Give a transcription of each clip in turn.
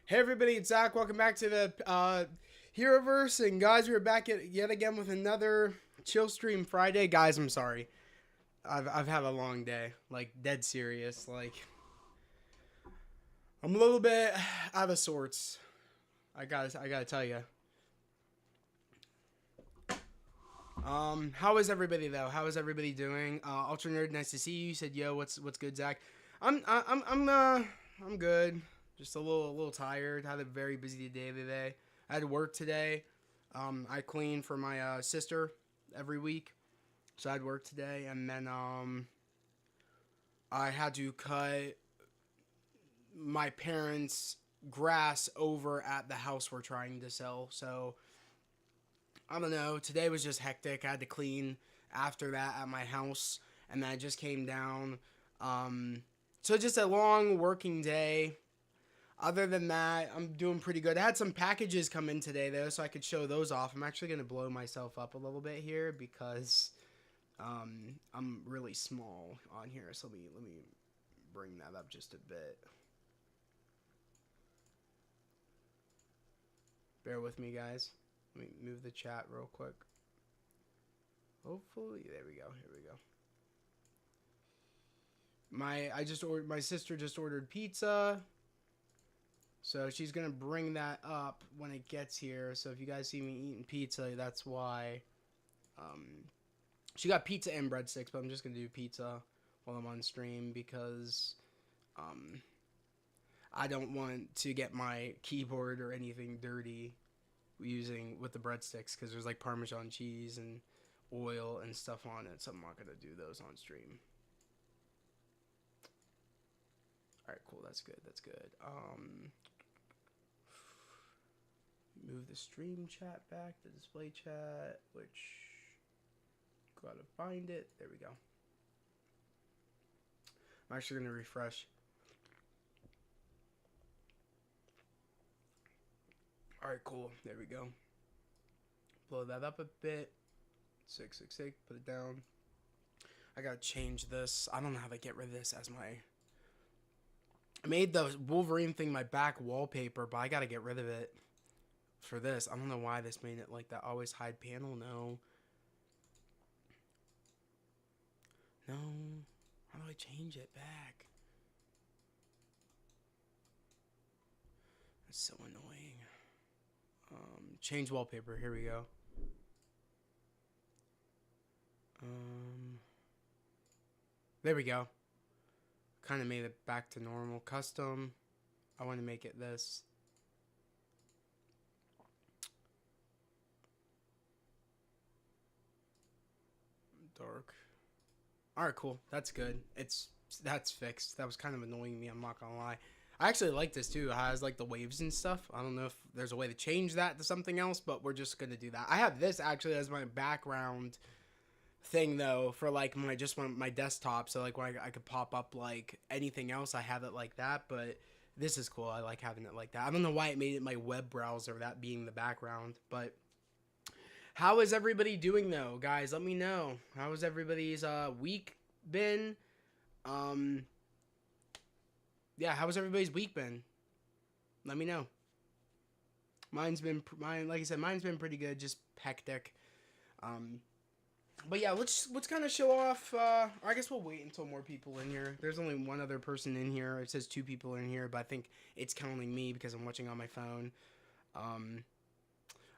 Hey everybody, it's Zach. Welcome back to the Heroverse, and guys, we're back yet again with another chill stream Friday. Guys, I'm sorry, I've had a long day, like dead serious. Like I'm a little bit out of sorts. I gotta tell you. How is everybody though? How is everybody doing? Ultra Nerd, nice to see you. You said, "Yo, what's good, Zach?" I'm good. Just a little tired. Had a very busy day today. I had to work today. I clean for my sister every week, so I had work today, and then I had to cut my parents' grass over at the house we're trying to sell. So I don't know. Today was just hectic. I had to clean after that at my house, and then I just came down. So just a long working day. Other than that, I'm doing pretty good. I had some packages come in today though, so I could show those off. I'm actually gonna blow myself up a little bit here because I'm really small on here. So let me bring that up just a bit. Bear with me, guys. Let me move the chat real quick. Hopefully, there we go. Here we go. My sister just ordered pizza. So she's gonna bring that up when it gets here. So if you guys see me eating pizza, that's why. She got pizza and breadsticks, but I'm just gonna do pizza while I'm on stream because I don't want to get my keyboard or anything dirty with the breadsticks because there's like Parmesan cheese and oil and stuff on it. So I'm not gonna do those on stream. All right, cool. That's good. That's good. Move the stream chat back, the display chat, which gotta find it. There we go. I'm actually gonna refresh. All right, cool. There we go. Blow that up a bit. 666. Put it down. I gotta change this. I don't know how to get rid of this as my. I made the Wolverine thing my back wallpaper, but I gotta get rid of it for this. I don't know why this made it like that. Always hide panel. No. No. How do I change it back? That's so annoying. Change wallpaper. Here we go. There we go. Kind of made it back to normal. Custom. I want to make it this. Dark. Alright, cool. That's good. That's fixed. That was kind of annoying me, I'm not gonna lie. I actually like this too. It has like the waves and stuff. I don't know if there's a way to change that to something else, but we're just gonna do that. I have this actually as my background thing though for like my desktop, so like when I could pop up like anything else, I have it like that. But this is cool. I like having it like that. I don't know why it made it my web browser, that being the background. But how is everybody doing though, guys? Let me know. How has everybody's week been? Yeah, how has everybody's week been? Let me know. Like I said, mine's been pretty good, just hectic. But yeah, let's kind of show off. I guess we'll wait until more people in here. There's only one other person in here. It says 2 people in here, but I think it's counting me because I'm watching on my phone.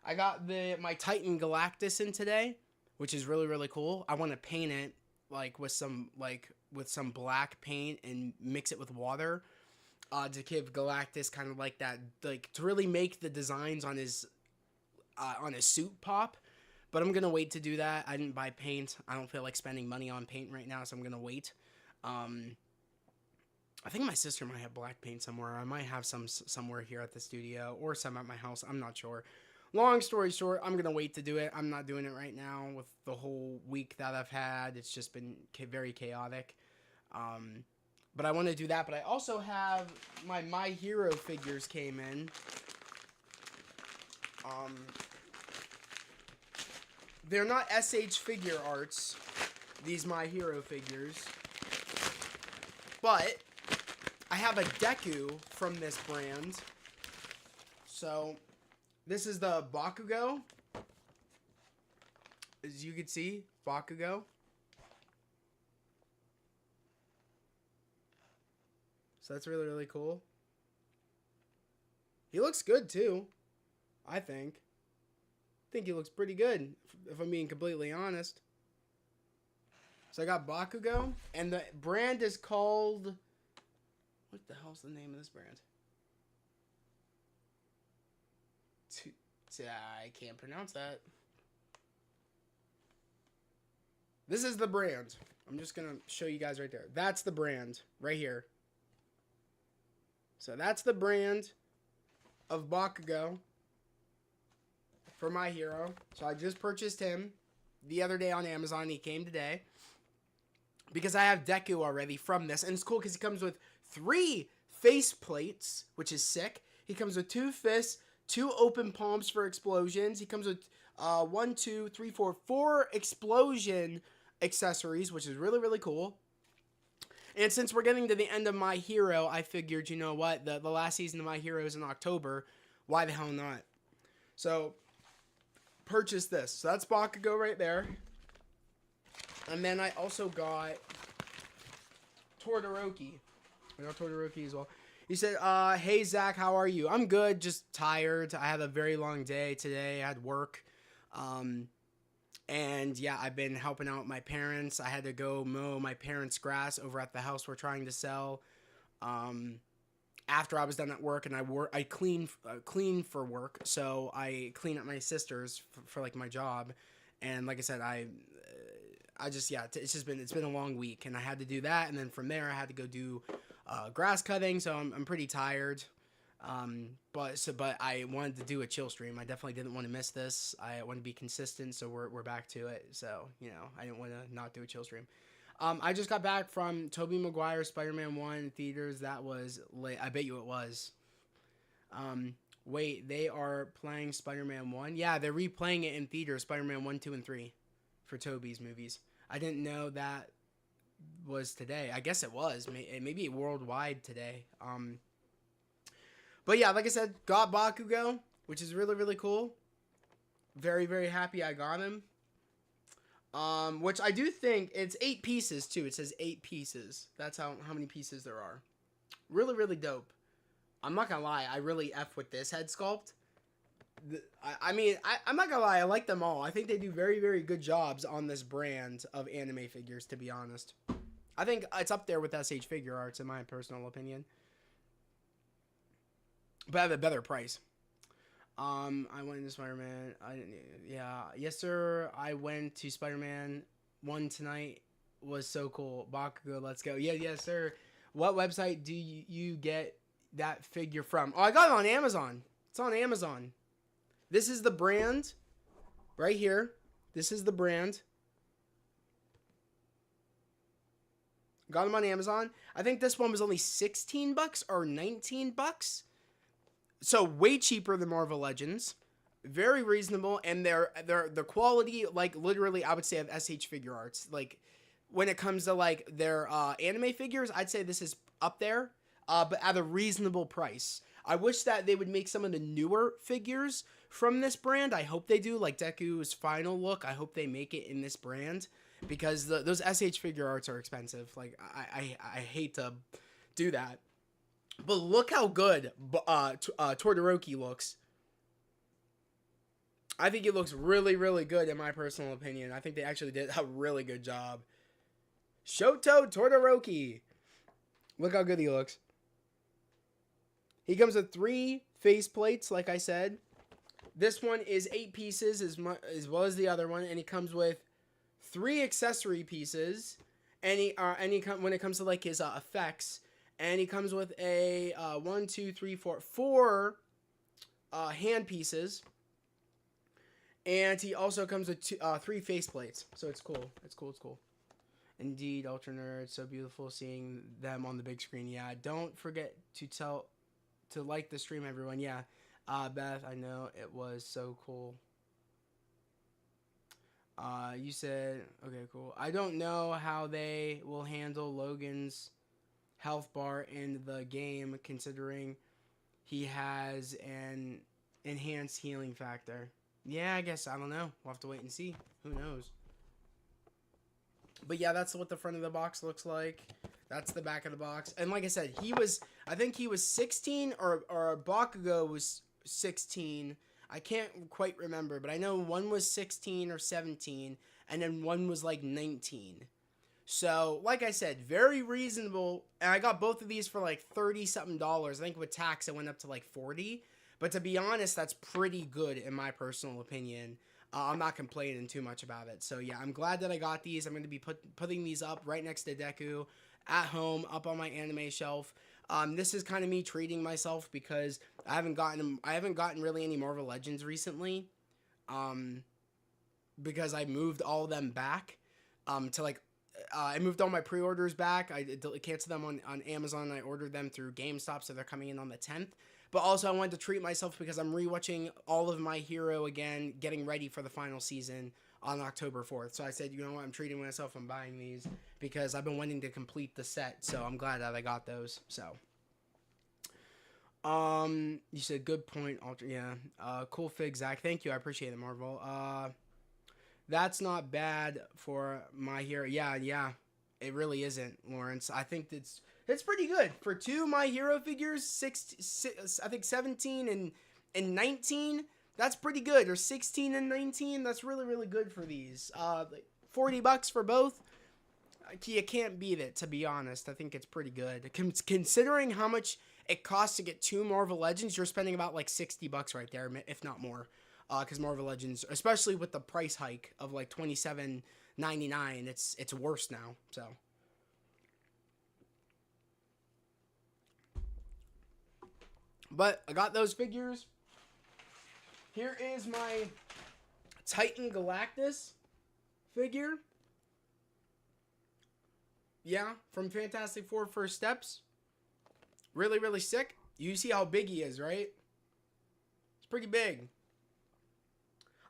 I got my Titan Galactus in today, which is really really cool. I want to paint it like with some black paint and mix it with water to give Galactus kind of like that, like to really make the designs on his suit pop. But I'm gonna wait to do that. I didn't buy paint. I don't feel like spending money on paint right now, so I'm gonna wait. I think my sister might have black paint somewhere. I might have some somewhere here at the studio or some at my house. I'm not sure. Long story short, I'm going to wait to do it. I'm not doing it right now with the whole week that I've had. It's just been very chaotic. But I want to do that. But I also have my Hero figures came in. They're not SH Figure Arts, these My Hero figures. But I have a Deku from this brand. So, this is the Bakugo. As you can see, Bakugo. So that's really, really cool. He looks good too, I think. I think he looks pretty good, if I'm being completely honest. So I got Bakugo, and the brand is called... What the hell's the name of this brand? I can't pronounce that. This is the brand. I'm just going to show you guys right there. That's the brand right here. So that's the brand of Bakugo for My Hero. So I just purchased him the other day on Amazon. He came today because I have Deku already from this. And it's cool because he comes with 3 face plates, which is sick. He comes with 2 fists, 2 open palms for explosions. He comes with 4 explosion accessories, which is really, really cool. And since we're getting to the end of My Hero, I figured, you know what, the last season of My Hero is in October. Why the hell not? So, purchase this. So that's Bakugo right there. And then I also got Todoroki. I got Todoroki as well. He said, hey, Zach, how are you? I'm good, just tired. I had a very long day today. I had work. And yeah, I've been helping out my parents. I had to go mow my parents' grass over at the house we're trying to sell. After I was done at work, and I clean for work. So I clean at my sister's for like my job. And like I said, it's been a long week, and I had to do that. And then from there, I had to go do grass cutting. So I'm pretty tired. But I wanted to do a chill stream. I definitely didn't want to miss this. I want to be consistent, so we're back to it. So, you know, I didn't want to not do a chill stream. I just got back from Tobey Maguire's Spider-Man 1 in theaters. That was late. I bet you it was. Wait, they are playing Spider-Man 1? Yeah, they're replaying it in theaters, Spider-Man 1, 2, and 3 for Tobey's movies. I didn't know that was today. I guess it was. Maybe worldwide today. But yeah, like I said, got Bakugo, which is really, really cool. Very, very happy I got him. Which I do think it's 8 pieces too. It says 8 pieces. That's how many pieces there are. Really, really dope. I'm not gonna lie, I really F with this head sculpt. I'm not gonna lie, I like them all. I think they do very, very good jobs on this brand of anime figures, to be honest. I think it's up there with SH Figure Arts, in my personal opinion. But at a better price. I went into Spider-Man. Yes, sir. I went to Spider-Man 1 tonight. Was so cool. Bakugo, let's go. Yeah, yes, sir. What website do you get that figure from? Oh, I got it on Amazon. It's on Amazon. This is the brand right here. This is the brand. Got them on Amazon. I think this one was only $16 or $19. So way cheaper than Marvel Legends. Very reasonable, and the quality, like literally, I would say of SH Figure Arts. Like when it comes to like their anime figures, I'd say this is up there, but at a reasonable price. I wish that they would make some of the newer figures from this brand. I hope they do, like Deku's final look. I hope they make it in this brand because those SH Figure Arts are expensive. Like I hate to do that. But look how good Todoroki looks. I think it looks really, really good in my personal opinion. I think they actually did a really good job. Shoto Todoroki. Look how good he looks. He comes with 3 face plates, like I said. This one is 8 pieces as well as the other one. And he comes with 3 accessory pieces. And when it comes to like his effects... And he comes with a 4 hand pieces. And he also comes with 3 face plates. So it's cool. It's cool. Indeed, Ultra Nerd. So beautiful seeing them on the big screen. Yeah, don't forget to like the stream, everyone. Yeah, Beth, I know it was so cool. You said, okay, cool. I don't know how they will handle Logan's health bar in the game, considering he has an Enhanced healing factor. Yeah, I guess, I don't know. We'll have to wait and see. Who knows? But yeah, that's what the front of the box looks like. That's the back of the box. And like I said, I think he was 16 or Bakugo was 16. I can't quite remember, but I know one was 16 or 17, and then one was like 19. So, like I said, very reasonable. And I got both of these for like 30 something dollars. I think with tax it went up to like 40. But to be honest, that's pretty good in my personal opinion. I'm not complaining too much about it. So yeah, I'm glad that I got these. I'm going to be putting these up right next to Deku at home, up on my anime shelf. This is kind of me treating myself because I haven't gotten really any Marvel Legends recently. Because I moved all of them back to like I moved all my pre-orders back. I canceled them on Amazon. I ordered them through GameStop, so they're coming in on the 10th. But also, I wanted to treat myself because I'm rewatching all of My Hero again, getting ready for the final season on October 4th. So I said, you know what, I'm treating myself. I'm buying these because I've been wanting to complete the set. So I'm glad that I got those. So, you said good point. Yeah, cool fig, Zach. Thank you. I appreciate it, Marvel. That's not bad for My Hero. Yeah, it really isn't, Lawrence. I think it's pretty good for two My Hero figures. I think 17 and 19. That's pretty good. Or 16 and 19. That's really really good for these. Like $40 for both. You can't beat it, to be honest. I think it's pretty good. Considering how much it costs to get two Marvel Legends, you're spending about like $60 right there, if not more. Because Marvel Legends, especially with the price hike of like $27.99, it's worse now. So, but I got those figures. Here is my Titan Galactus figure. Yeah, from Fantastic Four First Steps. Really, really sick. You see how big he is, right? It's pretty big.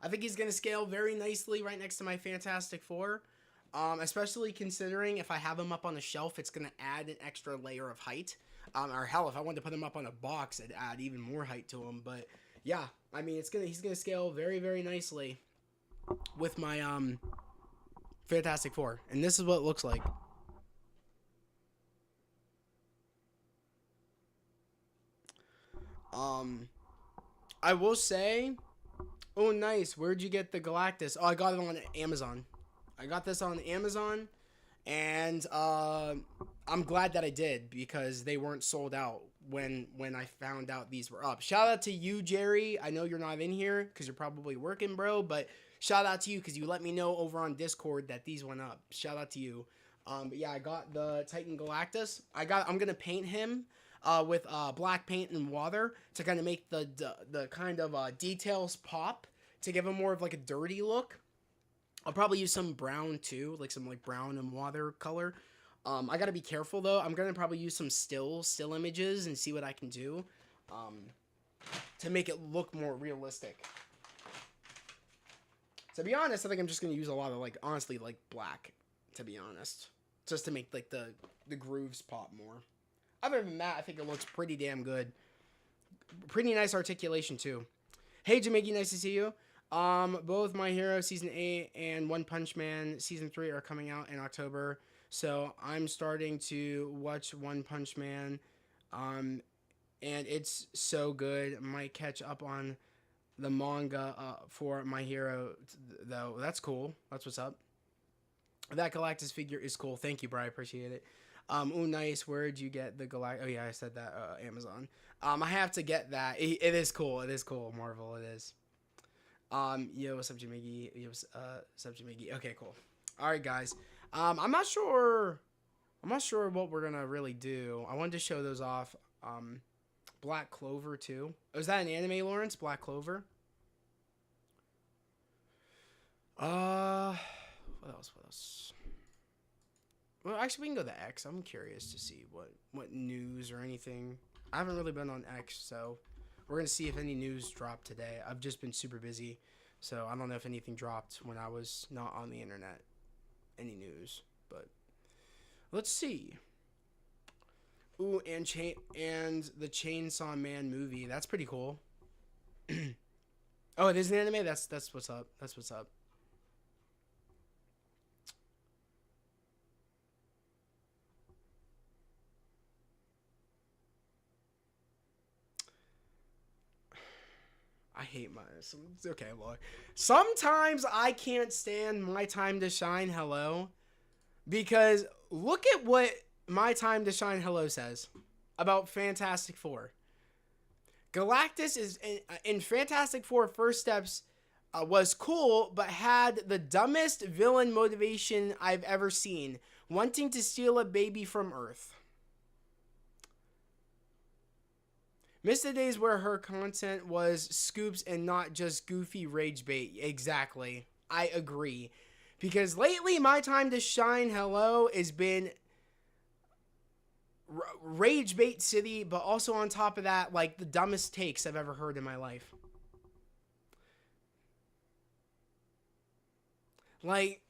I think he's going to scale very nicely right next to my Fantastic Four. Especially considering if I have him up on the shelf, it's going to add an extra layer of height. Or hell, if I wanted to put him up on a box, it'd add even more height to him. But yeah, I mean, he's going to scale very, very nicely with my Fantastic Four. And this is what it looks like. I will say, oh nice, where'd you get the Galactus? Oh, I got it on Amazon. I got this on Amazon, and I'm glad that I did because they weren't sold out when I found out these were up. Shout out to you, Jerry. I know you're not in here because you're probably working, bro, but shout out to you because you let me know over on Discord that these went up. Shout out to you. But yeah, I got the Titan Galactus. I'm gonna paint him with black paint and water to kind of make the kind of details pop to give him more of like a dirty look. I'll probably use some brown too, like some like brown and water color. I gotta be careful though. I'm gonna probably use some still images and see what I can do to make it look more realistic. To be honest, I think I'm just gonna use a lot of like honestly like black. To be honest, just to make like the grooves pop more. Other than that, I think it looks pretty damn good. Pretty nice articulation too. Hey Jamaica, nice to see you. Both My Hero Season 8 and One Punch Man Season 3 are coming out in October. So I'm starting to watch One Punch Man. And it's so good. Might catch up on the manga for My Hero though. That's cool. That's what's up. That Galactus figure is cool. Thank you, bro. I appreciate it. Oh, nice. Where'd you get the Galactus? Oh, yeah, I said that. Amazon. I have to get that. It is cool. It is cool, Marvel. It is. Yo, what's up, Jamigi? Yo, what's up, Jamigi? Okay, cool. All right, guys. I'm not sure what we're gonna really do. I wanted to show those off. Black Clover too. Oh, is that an anime, Lawrence? Black Clover. What else? Well, actually, we can go to X. I'm curious to see what news or anything. I haven't really been on X, so we're going to see if any news dropped today. I've just been super busy, so I don't know if anything dropped when I was not on the internet. Any news, but let's see. Ooh, and the Chainsaw Man movie. That's pretty cool. Oh, it is an anime. That's what's up. That's what's up. I hate my. Okay, look. Sometimes I can't stand My Time to Shine Hello because look at what My Time to Shine Hello says about Fantastic Four. Galactus is in Fantastic Four First Steps was cool, but had the dumbest villain motivation I've ever seen, wanting to steal a baby from Earth. Miss the days where her content was scoops and not just goofy rage bait. Exactly. I agree. Because lately, My Time to Shine Hello has been rage bait city, but also on top of that, like the dumbest takes I've ever heard in my life. Like,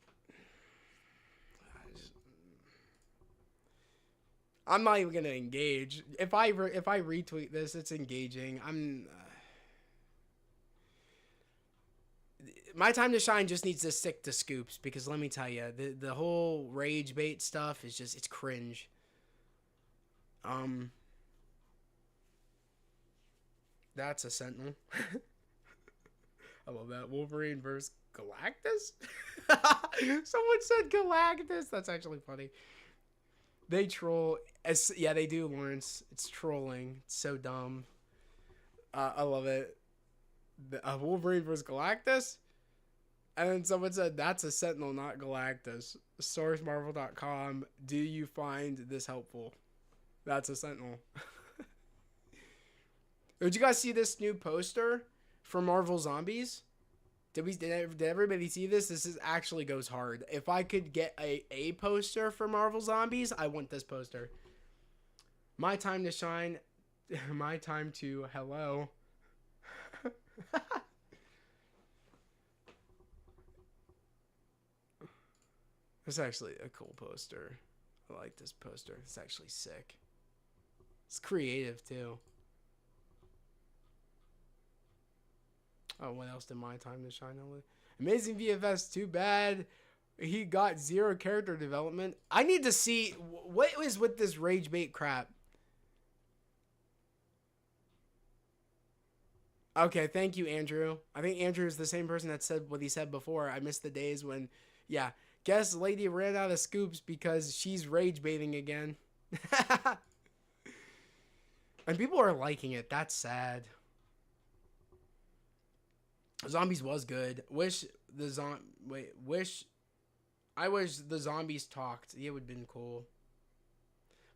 I'm not even gonna engage. If I retweet this, it's engaging. My Time to Shine just needs to stick to scoops because let me tell you, the whole rage bait stuff is just it's cringe. Um, that's a Sentinel. I love that. Wolverine versus Galactus. Someone said Galactus. That's actually funny. They troll. Yeah, they do, Lawrence. It's trolling. It's so dumb. I love it. Wolverine versus Galactus. And then someone said, that's a Sentinel, not Galactus. SourceMarvel.com. Do you find this helpful? That's a Sentinel. Did you guys see this new poster for Marvel Zombies? Did everybody see this? This is actually goes hard. If I could get a poster for Marvel Zombies, I want this poster. My time to shine. My time to hello. It's actually a cool poster. I like this poster. It's actually sick. It's creative too. Oh, what else did My Time to Shine on? Amazing VFS. Too bad he got zero character development. I need to see what is with this rage bait crap. Okay, thank you, Andrew. I think Andrew is the same person that said what he said before. I missed the days when, yeah, guess lady ran out of scoops because she's rage baiting again. And people are liking it. That's sad. Zombies was good. Wish I wish the zombies talked. It would have been cool.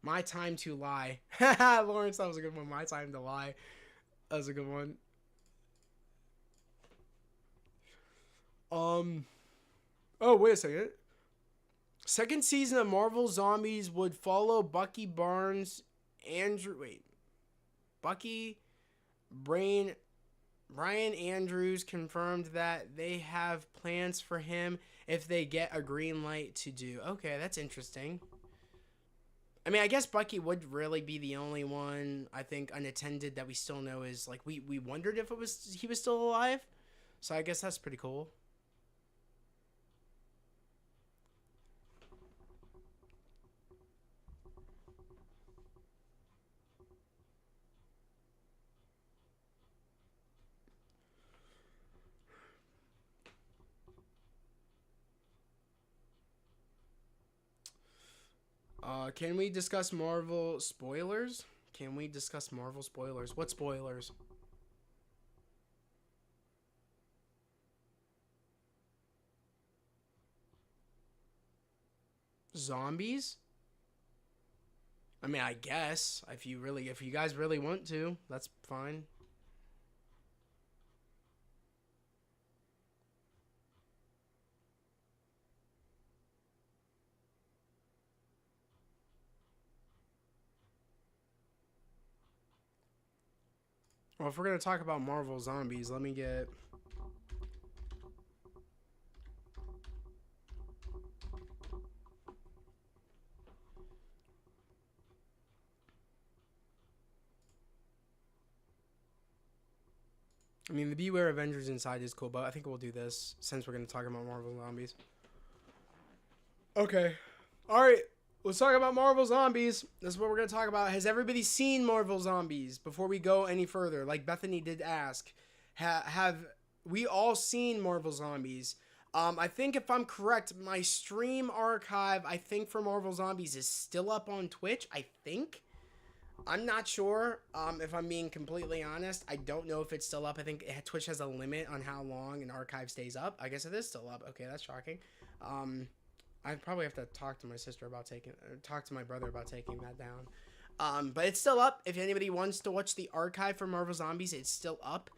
My Time to Lie. Lawrence, that was a good one. My Time to Lie. That was a good one. Oh, wait a second. Second season of Marvel Zombies would follow Bucky Barnes, Bucky, Brian Andrews confirmed that they have plans for him if they get a green light to do. Okay, that's interesting. I mean, I guess Bucky would really be the only one, I think, unattended that we still know is, like, we wondered if he was still alive. So I guess that's pretty cool. Can we discuss Marvel spoilers? Can we discuss Marvel spoilers? What spoilers? Zombies? I mean, I guess if you guys really want to, that's fine. Well, if we're gonna talk about Marvel Zombies, let me get. I mean, the Beware Avengers inside is cool, but I think we'll do this since we're going to talk about Marvel Zombies. Okay. All right. Let's talk about Marvel Zombies. This is what we're going to talk about. Has everybody seen Marvel Zombies? Before we go any further, like Bethany did ask, have we all seen Marvel Zombies? I think if I'm correct, my stream archive, I think for Marvel Zombies is still up on Twitch. I think. I'm not sure. If I'm being completely honest, I don't know if it's still up. I think Twitch has a limit on how long an archive stays up. I guess it is still up. Okay, that's shocking. I probably have to talk to my sister about talk to my brother about taking that down. But it's still up. If anybody wants to watch the archive for Marvel Zombies, it's still up.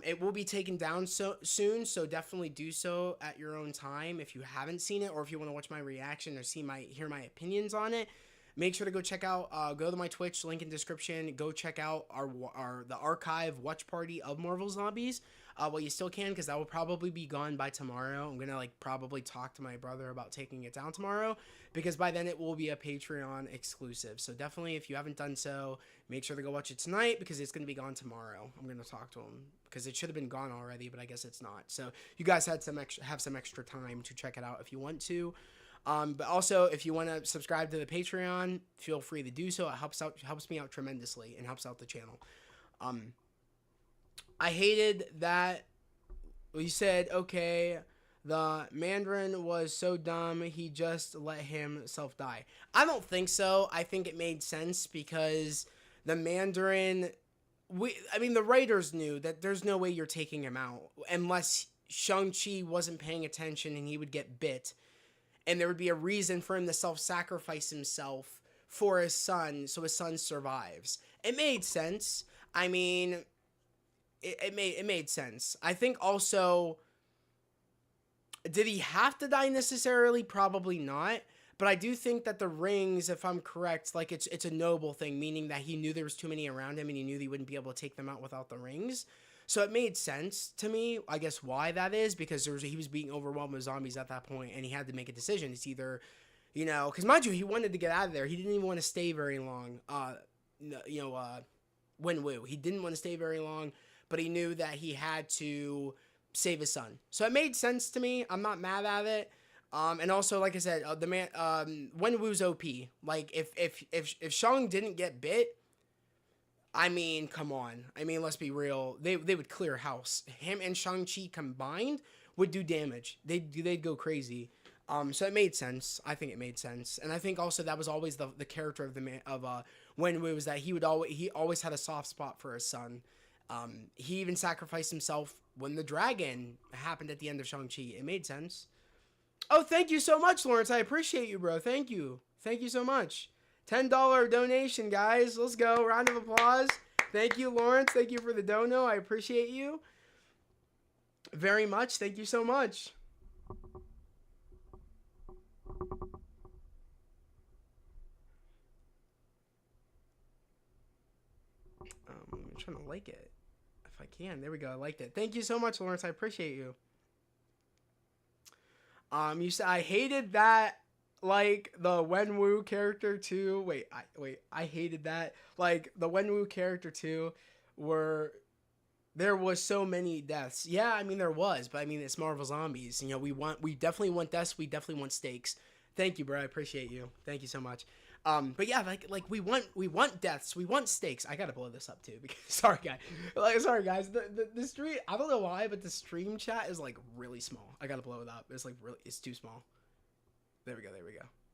It will be taken down soon, so definitely do so at your own time if you haven't seen it, or if you want to watch my reaction or hear my opinions on it. Make sure to go check out, go to my Twitch, link in description. Go check out the archive watch party of Marvel Zombies. Well, you still can, because that will probably be gone by tomorrow. I'm gonna probably talk to my brother about taking it down tomorrow, because by then it will be a Patreon exclusive. So definitely, if you haven't done so, make sure to go watch it tonight, because it's gonna be gone tomorrow. I'm gonna talk to him, because it should have been gone already, but I guess it's not. So you guys have some extra time to check it out if you want to. But also, if you want to subscribe to the Patreon, feel free to do so. It helps me out tremendously, and helps out the channel. I hated that you said, okay, the Mandarin was so dumb, he just let himself die. I don't think so. I think it made sense, because the Mandarin, the writers knew that there's no way you're taking him out unless Shang-Chi wasn't paying attention and he would get bit. And there would be a reason for him to self-sacrifice himself for his son, so his son survives. It made sense. I mean, it made sense. I think also, did he have to die necessarily? Probably not. But I do think that the rings, if I'm correct, it's a noble thing, meaning that he knew there was too many around him, and he knew he wouldn't be able to take them out without the rings. So it made sense to me, I guess, why that is, because he was being overwhelmed with zombies at that point, and he had to make a decision. It's either, because mind you, he wanted to get out of there. He didn't even want to stay very long. Wenwu. He didn't want to stay very long, but he knew that he had to save his son. So it made sense to me. I'm not mad at it. And also, like I said, Wenwu's OP. Like, if Shang didn't get bit, I mean, come on. I mean, let's be real. They would clear house. Him and Shang-Chi combined would do damage. They'd go crazy. So it made sense. I think it made sense. And I think also that was always the character of Wenwu, was that he always had a soft spot for his son. He even sacrificed himself when the dragon happened at the end of Shang-Chi. It made sense. Oh, thank you so much, Lawrence. I appreciate you, bro. Thank you. Thank you so much. $10 donation, guys. Let's go. Round of applause. Thank you, Lawrence. Thank you for the dono. I appreciate you very much. Thank you so much. I'm trying to like it if I can. There we go. I liked it. Thank you so much, Lawrence. I appreciate you. You said I hated that. Like, the Wenwu character too. I hated that. Like, the Wenwu character too, there was so many deaths. Yeah, I mean, there was, but I mean, it's Marvel Zombies. We definitely want deaths. We definitely want stakes. Thank you, bro. I appreciate you. Thank you so much. But yeah, like we want deaths. We want stakes. I gotta blow this up too, because sorry guys. The stream, I don't know why, but the stream chat is really small. I gotta blow it up. It's too small. There we go.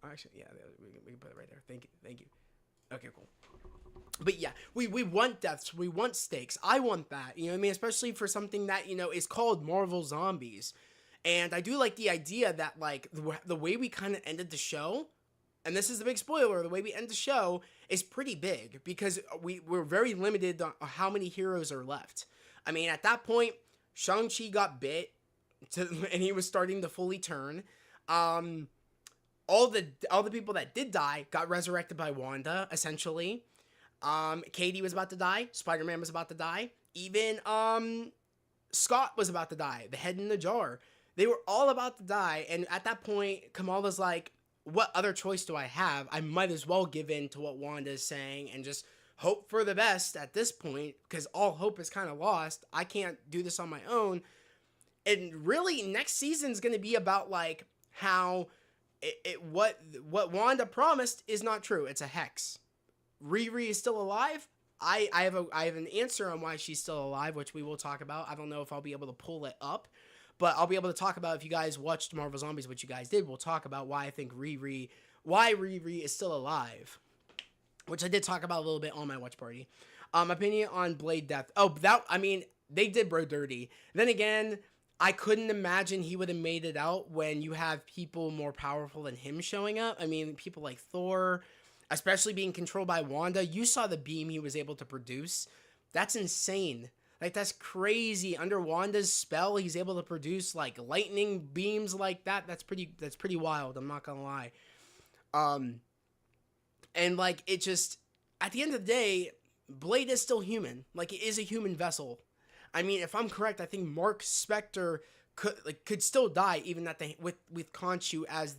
Actually, yeah, we can put it right there. Thank you. Okay, cool. But yeah, we want deaths. We want stakes. I want that. You know what I mean? Especially for something that, is called Marvel Zombies. And I do like the idea that, the way we kind of ended the show, and this is the big spoiler, the way we end the show is pretty big, because we're very limited on how many heroes are left. I mean, at that point, Shang-Chi got bit, and he was starting to fully turn. All the people that did die got resurrected by Wanda, essentially. Katie was about to die. Spider-Man was about to die. Even Scott was about to die. The head in the jar. They were all about to die. And at that point, Kamala's like, what other choice do I have? I might as well give in to what Wanda is saying and just hope for the best at this point, because all hope is kind of lost. I can't do this on my own. And really, next season's going to be about like how what Wanda promised is not true. It's a hex. Riri is still alive. I have an answer on why she's still alive, which we will talk about. I don't know if I'll be able to pull it up, but I'll be able to talk about, if you guys watched Marvel Zombies, which you guys did, we'll talk about why I think Riri is still alive, which I did talk about a little bit on my watch party. Opinion on Blade death. Oh, they did bro dirty. Then again, I couldn't imagine he would have made it out when you have people more powerful than him showing up. I mean, people like Thor, especially being controlled by Wanda. You saw the beam he was able to produce. That's insane. Like, that's crazy. Under Wanda's spell, he's able to produce like lightning beams like that. That's pretty wild. I'm not gonna lie. And like, it just, at the end of the day, Blade is still human. Like, it is a human vessel. I mean, if I'm correct, I think Mark Spector could still die, even that with Khonshu as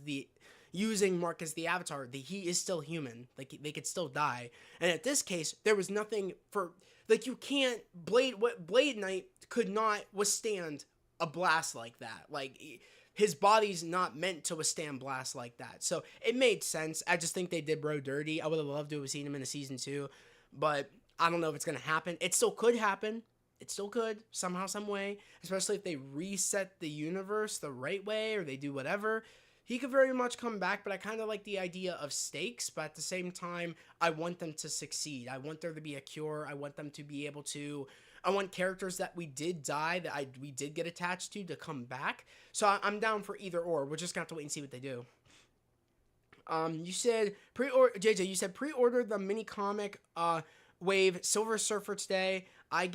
using Mark as the Avatar. He is still human. Like, they could still die. And at this case, there was nothing for, like, you can't Blade Knight could not withstand a blast like that. Like, his body's not meant to withstand blasts like that. So it made sense. I just think they did bro dirty. I would have loved to have seen him in a season 2, but I don't know if it's gonna happen. It still could happen. It still could, somehow, some way, especially if they reset the universe the right way or they do whatever. He could very much come back, but I kind of like the idea of stakes, but at the same time, I want them to succeed. I want there to be a cure. I want them to be able to... I want characters that we did die, that we did get attached to come back. So I'm down for either or. We're just going to have to wait and see what they do. You said JJ, you said pre-order the mini comic Wave Silver Surfer today. I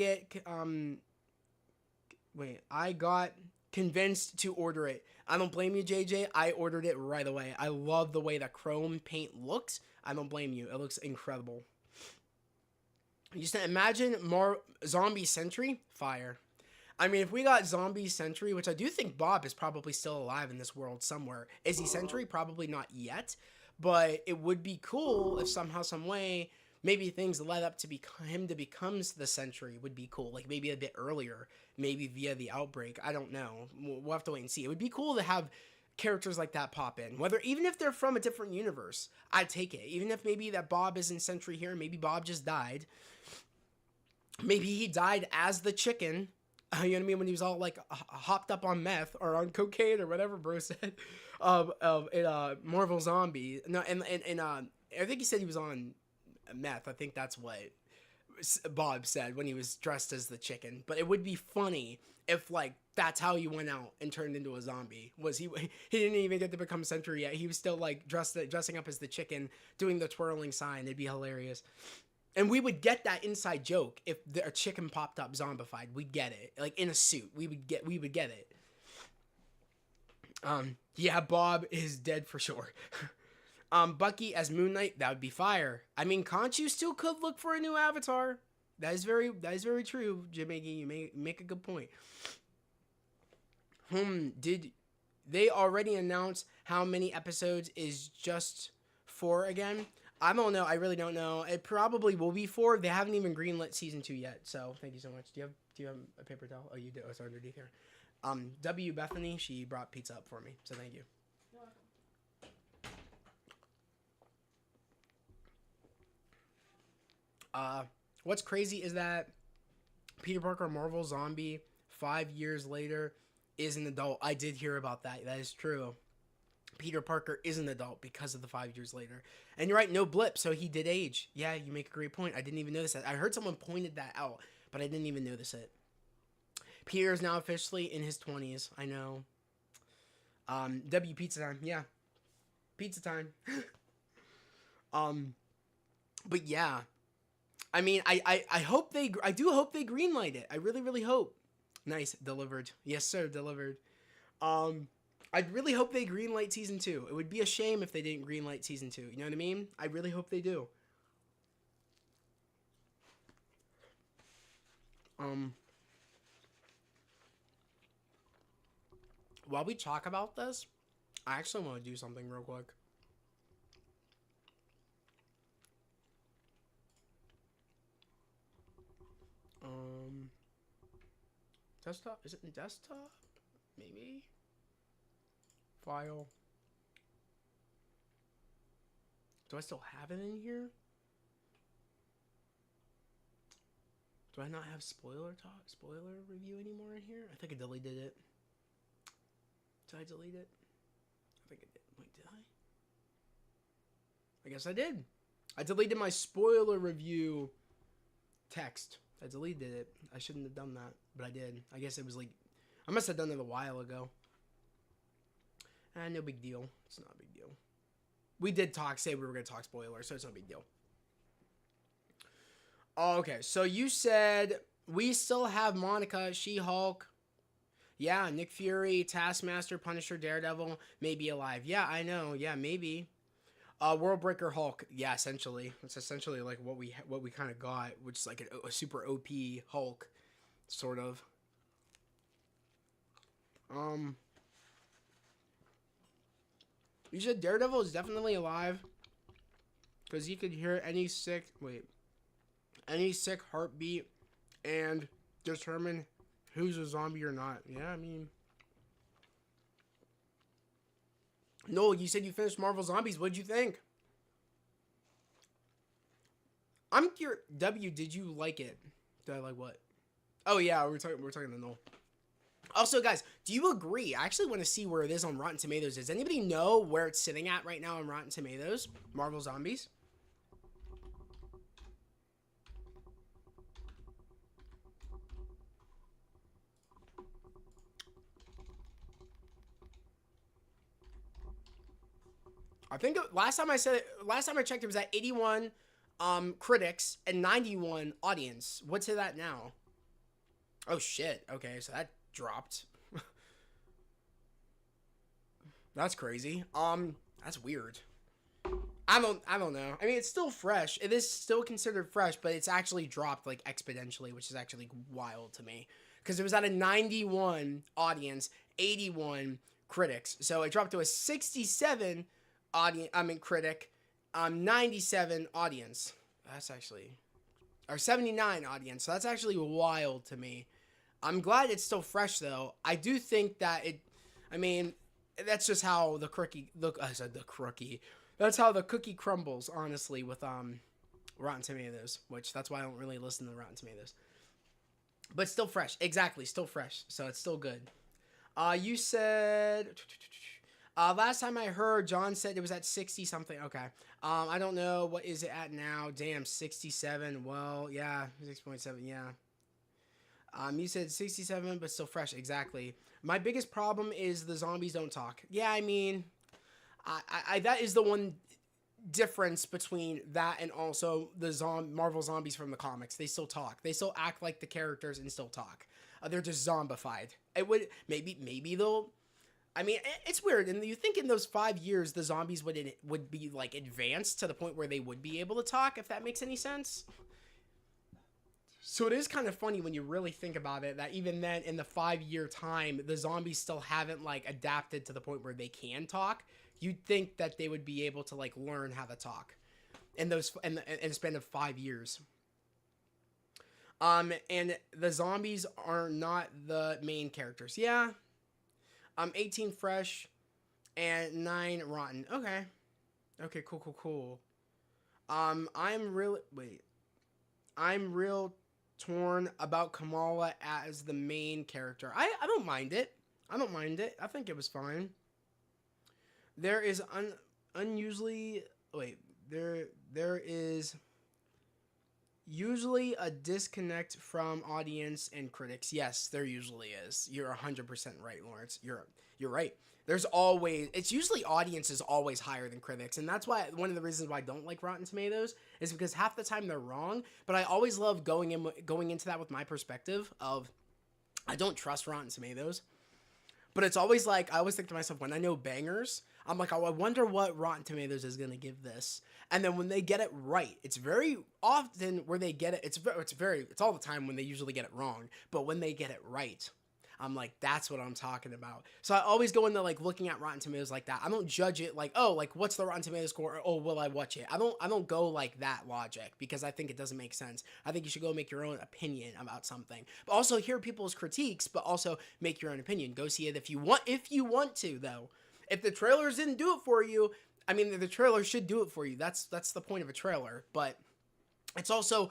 got convinced to order it. I don't blame you, JJ. I ordered it right away. I love the way that chrome paint looks. I don't blame you. It looks incredible. You said imagine more Zombie Sentry? Fire. I mean, if we got Zombie Sentry, which I do think Bob is probably still alive in this world somewhere. Is he Sentry? Probably not yet. But it would be cool if somehow, some way, maybe things led up to him to become the Sentry would be cool. Like, maybe a bit earlier. Maybe via the Outbreak. I don't know. We'll have to wait and see. It would be cool to have characters like that pop in. Even if they're from a different universe, I'd take it. Even if maybe that Bob isn't Sentry here. Maybe Bob just died. Maybe he died as the chicken. You know what I mean? When he was all like hopped up on meth or on cocaine or whatever bro said. In Marvel Zombie. No, and I think he said he was on meth. I think that's what Bob said when he was dressed as the chicken. But it would be funny if like that's how he went out and turned into a zombie. He didn't even get to become Sentry yet. He was still like dressing up as the chicken, doing the twirling sign. It'd be hilarious. And we would get that inside joke if a chicken popped up zombified. We'd get it. Like in a suit. We would get it. Yeah, Bob is dead for sure. Bucky as Moon Knight, that would be fire. I mean, Khonshu still could look for a new avatar. That is very true, Jimmy. You make a good point. Did they already announce how many episodes is just 4 again? I don't know. I really don't know. It probably will be 4. They haven't even greenlit season 2 yet. So thank you so much. Do you have a paper towel? Oh, you do. Oh, it's underneath here. W. Bethany, she brought pizza up for me. So thank you. You're welcome. What's crazy is that Peter Parker Marvel Zombie 5 years later is an adult. I did hear about that. That is true. Peter Parker is an adult because of the 5 years later. And you're right, no blip, so he did age. Yeah, you make a great point. I didn't even notice that. I heard someone pointed that out, but I didn't even notice it. Peter is now officially in his 20s. I know. W pizza time. Yeah. Pizza time. But yeah. I mean, I do hope they greenlight it. I really, really hope. Nice. Delivered. Yes, sir. Delivered. I really hope they greenlight season 2. It would be a shame if they didn't greenlight season 2. You know what I mean? I really hope they do. While we talk about this, I actually want to do something real quick. Um, desktop? Is it in desktop? Maybe. File. Do I still have it in here? Do I not have spoiler review anymore in here? I think I deleted it. Did I delete it? I think I did. Wait, did I? I guess I did. I deleted my spoiler review text. I deleted it. I shouldn't have done that, but I did. I guess it was like, I must have done it a while ago. No big deal. It's not a big deal. We did say we were going to talk spoiler, so it's no big deal. Okay, so you said we still have Monica, She-Hulk. Yeah, Nick Fury, Taskmaster, Punisher, Daredevil, maybe alive. Yeah, I know. Yeah, maybe. Worldbreaker Hulk. Yeah, essentially. It's essentially like what we kind of got, which is like a super OP Hulk, sort of. You said Daredevil is definitely alive, because you could hear any sick heartbeat and determine who's a zombie or not. Yeah, I mean, Noel, you said you finished Marvel Zombies. What'd you think? I'm curious. W, did you like it? Did I like what? Oh yeah, we're talking to Noel. Also, guys, do you agree? I actually want to see where it is on Rotten Tomatoes. Does anybody know where it's sitting at right now on Rotten Tomatoes? Marvel Zombies? I think last time I checked, it was at 81 critics and 91 audience. What's it at now? Oh shit. Okay, so that dropped. That's crazy. That's weird. I don't know. I mean, it's still fresh. It is still considered fresh, but it's actually dropped like exponentially, which is actually wild to me. Because it was at a 91 audience, 81 critics. So it dropped to a 67 critic, 97 audience. That's actually, or 79 audience. So that's actually wild to me. I'm glad it's still fresh though. I do think that that's just how the cookie. That's how the cookie crumbles, honestly, with Rotten Tomatoes, which that's why I don't really listen to Rotten Tomatoes. But still fresh, exactly, still fresh, so it's still good. You said last time I heard, John said it was at 60 something. Okay, I don't know what is it at now. Damn, 67. Well, yeah, 6.7. Yeah. You said 67, but still fresh. Exactly. My biggest problem is the zombies don't talk. Yeah, I mean, I that is the one difference between that and also the Marvel zombies from the comics. They still talk. They still act like the characters and still talk. They're just zombified. It would maybe they'll. I mean, it's weird. And you think in those 5 years the zombies would be like advanced to the point where they would be able to talk, if that makes any sense. So it is kind of funny when you really think about it that even then in the 5-year time, the zombies still haven't like adapted to the point where they can talk. You'd think that they would be able to like learn how to talk in the span of 5 years. And the zombies are not the main characters. Yeah. 18 fresh and 9 rotten. Okay. Okay, cool. I'm real torn about Kamala as the main character. I don't mind it. I think it was fine. There is there is usually a disconnect from audience and critics. Yes, there usually is. You're 100% right, Lawrence. You're right. It's usually audience is always higher than critics, and that's why one of the reasons why I don't like Rotten Tomatoes is because half the time they're wrong. But I always love going into that with my perspective of I don't trust Rotten Tomatoes, but it's always like I always think to myself when I know bangers, I'm like, oh, I wonder what Rotten Tomatoes is gonna give this, and then when they get it right, it's very often where they get it. It's all the time when they usually get it wrong, but when they get it right, I'm like, that's what I'm talking about. So I always go into like looking at Rotten Tomatoes like that. I don't judge it like, oh, like what's the Rotten Tomatoes score? Or, oh, will I watch it? I don't go like that logic because I think it doesn't make sense. I think you should go make your own opinion about something. But also hear people's critiques, but also make your own opinion. Go see it if you want to though. If the trailers didn't do it for you, I mean the trailer should do it for you. That's the point of a trailer, but it's also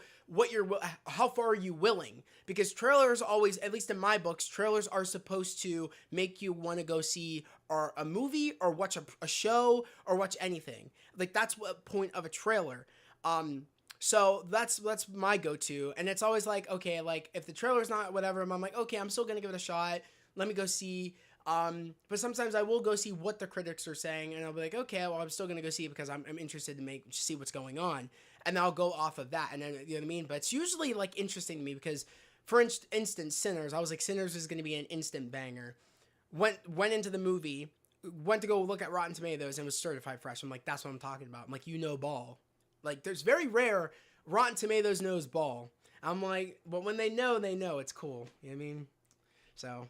how far are you willing, because trailers always, at least in my books, trailers are supposed to make you want to go see a movie or watch a show or watch anything. Like that's what point of a trailer. So that's my go-to, and it's always like, okay, like if the trailer's not whatever, I'm like, okay, I'm still gonna give it a shot. Let me go see. But sometimes I will go see what the critics are saying, and I'll be like, okay, well, I'm still gonna go see it because I'm interested to see what's going on, and I'll go off of that, and then, you know what I mean. But it's usually like interesting to me because, for instance, Sinners, I was like, Sinners is gonna be an instant banger. Went into the movie, went to go look at Rotten Tomatoes, and was certified fresh. I'm like, that's what I'm talking about. I'm like, you know, ball. Like, there's very rare Rotten Tomatoes knows ball. I'm like, but when they know, it's cool. You know what I mean? So.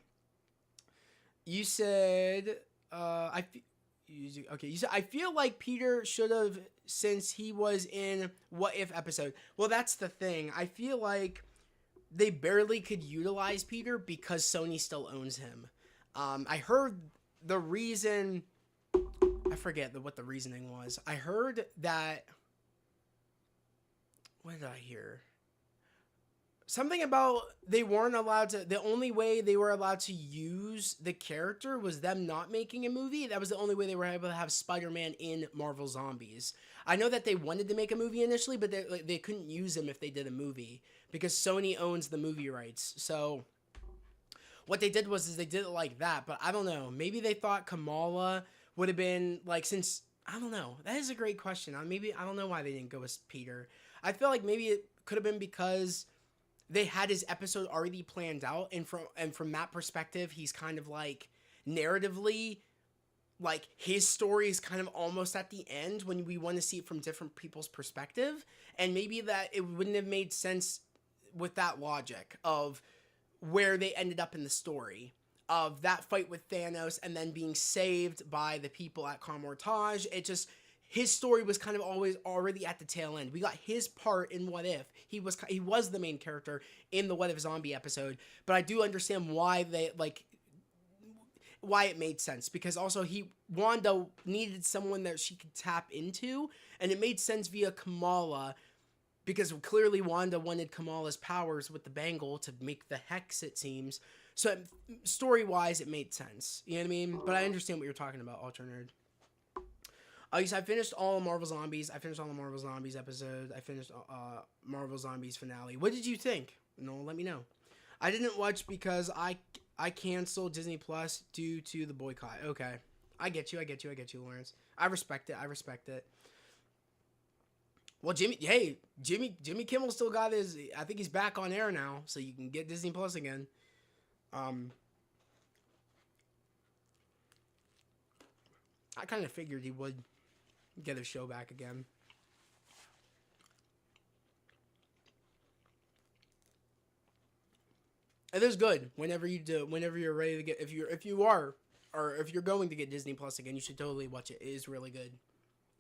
You said, you said, I feel like Peter should have, since he was in What If episode. Well, that's the thing. I feel like they barely could utilize Peter because Sony still owns him. I heard the reason, I forget what the reasoning was. I heard that, what did I hear? Something about they weren't allowed to, the only way they were allowed to use the character was them not making a movie. That was the only way they were able to have Spider-Man in Marvel Zombies. I know that they wanted to make a movie initially, but they couldn't use him if they did a movie because Sony owns the movie rights. So what they did was they did it like that, but I don't know. Maybe they thought Kamala would have been like, since, I don't know. That is a great question. I don't know why they didn't go with Peter. I feel like maybe it could have been because they had his episode already planned out, and from that perspective, he's kind of like narratively, like his story is kind of almost at the end when we want to see it from different people's perspective, and maybe that it wouldn't have made sense with that logic of where they ended up in the story of that fight with Thanos and then being saved by the people at Kamar-Taj. It just, his story was kind of always already at the tail end. We got his part in What If. He was the main character in the What If zombie episode, but I do understand why why it made sense, because also Wanda needed someone that she could tap into, and it made sense via Kamala, because clearly Wanda wanted Kamala's powers with the bangle to make the hex, it seems. So story-wise, it made sense. You know what I mean? But I understand what you're talking about, Ultra Nerd. I finished all Marvel Zombies. I finished all the Marvel Zombies episodes. I finished Marvel Zombies finale. What did you think? No, let me know. I didn't watch because I canceled Disney Plus due to the boycott. Okay. I get you, Lawrence. I respect it. Well, Jimmy Kimmel still got his, I think he's back on air now, so you can get Disney Plus again. I kind of figured he would get his show back again. It is good whenever you're ready to get, if you're going to get Disney Plus again, you should totally watch it. It is really good.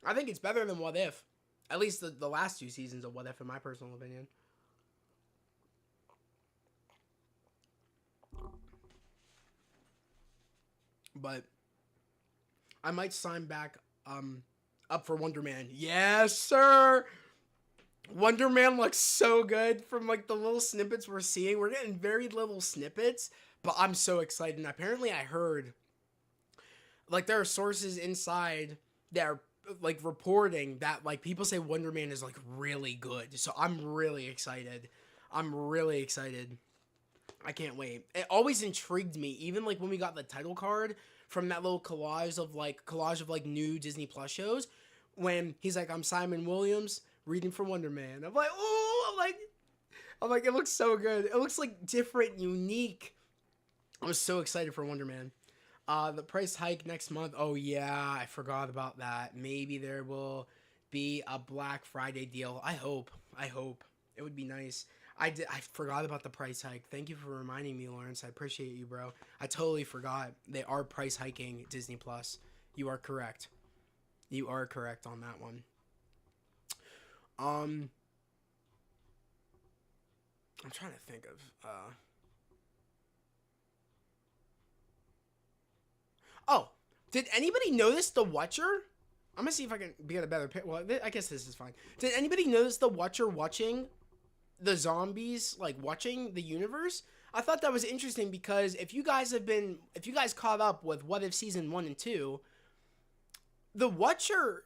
I think it's better than What If. At least the last 2 seasons of What If, in my personal opinion. But I might sign back up for Wonder Man. Yes, sir. Wonder Man looks so good from like the little snippets we're seeing. We're getting very little snippets, but I'm so excited. And apparently I heard like there are sources inside that are like reporting that like people say Wonder Man is like really good. So I'm really excited. I can't wait. It always intrigued me, even like when we got the title card from that little collage of like new Disney Plus shows, when he's like, I'm Simon Williams reading for Wonder Man. I'm like, oh, I'm like, it looks so good. It looks like different, unique. I was so excited for Wonder Man. The price hike next month. Oh yeah, I forgot about that. Maybe there will be a Black Friday deal. I hope. It would be nice. I forgot about the price hike. Thank you for reminding me, Lawrence. I appreciate you, bro. I totally forgot. They are price hiking Disney Plus. You are correct. You are correct on that one. Um, I'm trying to think of. Oh, did anybody notice the Watcher? I'm gonna see if I can get a better pic. Well, I guess this is fine. Did anybody notice the Watcher watching the zombies, like watching the universe? I thought that was interesting because if you guys caught up with What If season 1 and 2, the Watcher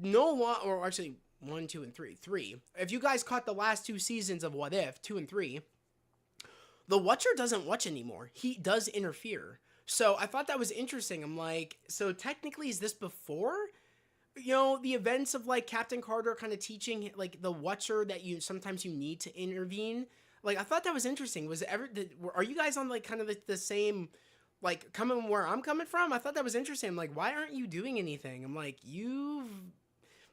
no longer, or actually 1, 2, and 3. If you guys caught the last 2 seasons of What If 2 and 3, the Watcher doesn't watch anymore. He does interfere. So I thought that was interesting. I'm like, so technically, is this before? The events of like Captain Carter kind of teaching like the Watcher that you sometimes you need to intervene. Like I thought that was interesting. Are you guys on like kind of the same, like coming where I'm coming from? I thought that was interesting. I'm like, why aren't you doing anything? I'm like,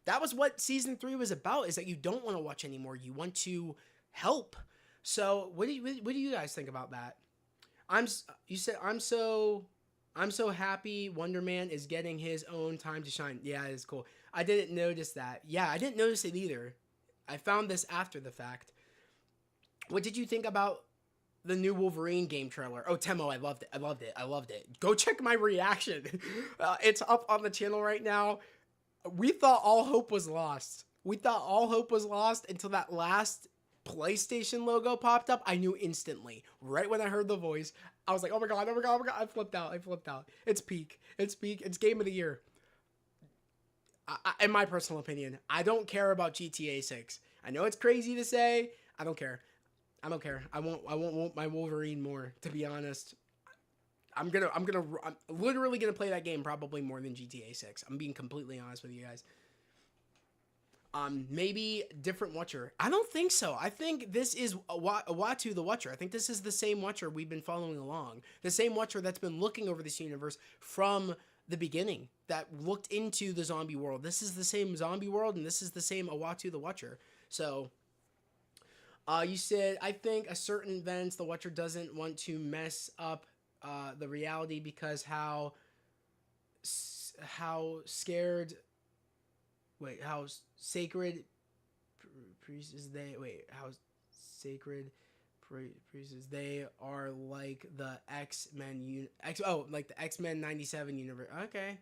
that was what season 3 was about, is that you don't want to watch anymore. You want to help. So what do you guys think about that? I'm so happy Wonder Man is getting his own time to shine. Yeah, it's cool. I didn't notice that. Yeah, I didn't notice it either. I found this after the fact. What did you think about the new Wolverine game trailer? Oh, Temo, I loved it. I loved it. Go check my reaction. It's up on the channel right now. We thought all hope was lost. Until that last PlayStation logo popped up. I knew instantly. Right when I heard the voice, I was like, oh my god. I flipped out. It's peak. It's game of the year. In my personal opinion, I don't care about GTA 6. I know it's crazy to say. I don't care. I won't want my Wolverine more, to be honest. I'm literally gonna play that game probably more than GTA 6. I'm being completely honest with you guys. Maybe different Watcher. I don't think so. I think this is Uatu the Watcher. I think this is the same Watcher we've been following along. The same Watcher that's been looking over this universe from the beginning, that looked into the zombie world. This is the same zombie world, and this is the same Uatu the Watcher. So, you said, I think a certain events the Watcher doesn't want to mess up the reality because how scared... Wait, how sacred priests how sacred priests they are like the X-Men like the X-Men 97 universe. Okay.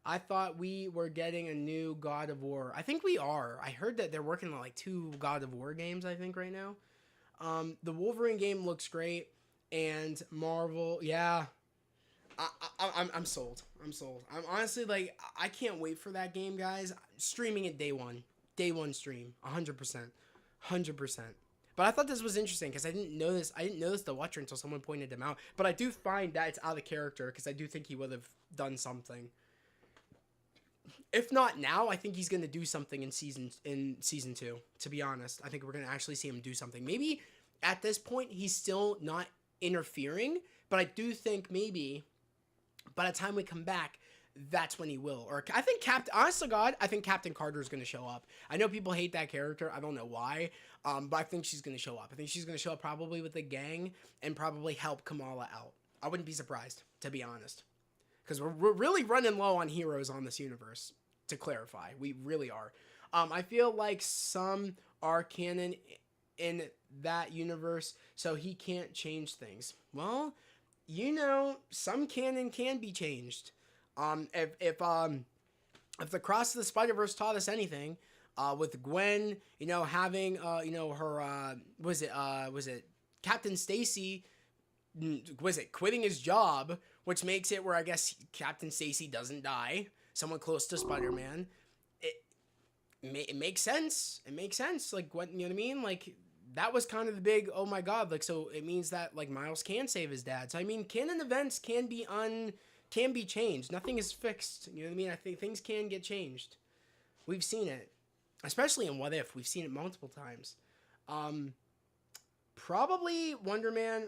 I thought we were getting a new God of War. I think we are. I heard that they're working on like 2 God of War games, I think, right now. The Wolverine game looks great, and Marvel, yeah. I'm sold. I'm honestly like, I can't wait for that game, guys. Streaming it day one stream, 100%. But I thought this was interesting because I didn't notice the Watcher until someone pointed him out. But I do find that it's out of character because I do think he would have done something. If not now, I think he's gonna do something in season 2. To be honest, I think we're gonna actually see him do something. Maybe at this point he's still not interfering, but I do think maybe by the time we come back, that's when he will. Or I think honest to God, I think Captain Carter is going to show up. I know people hate that character. I don't know why. But I think she's going to show up. I think she's going to show up probably with the gang and probably help Kamala out. I wouldn't be surprised, to be honest. Because we're really running low on heroes on this universe, to clarify. We really are. I feel like some are canon in that universe, so he can't change things. Well, some canon can be changed. If the Cross of the Spider-Verse taught us anything, with Gwen, having, her, was it Captain Stacy, quitting his job, which makes it where I guess Captain Stacy doesn't die, someone close to Spider-Man. It makes sense. Like, what, you know what I mean? Like, that was kind of the big, oh my god, like, so it means that, like, Miles can save his dad. So, I mean, canon events can be changed. Nothing is fixed. You know what I mean? I think things can get changed. We've seen it. Especially in What If. We've seen it multiple times. Probably Wonder Man,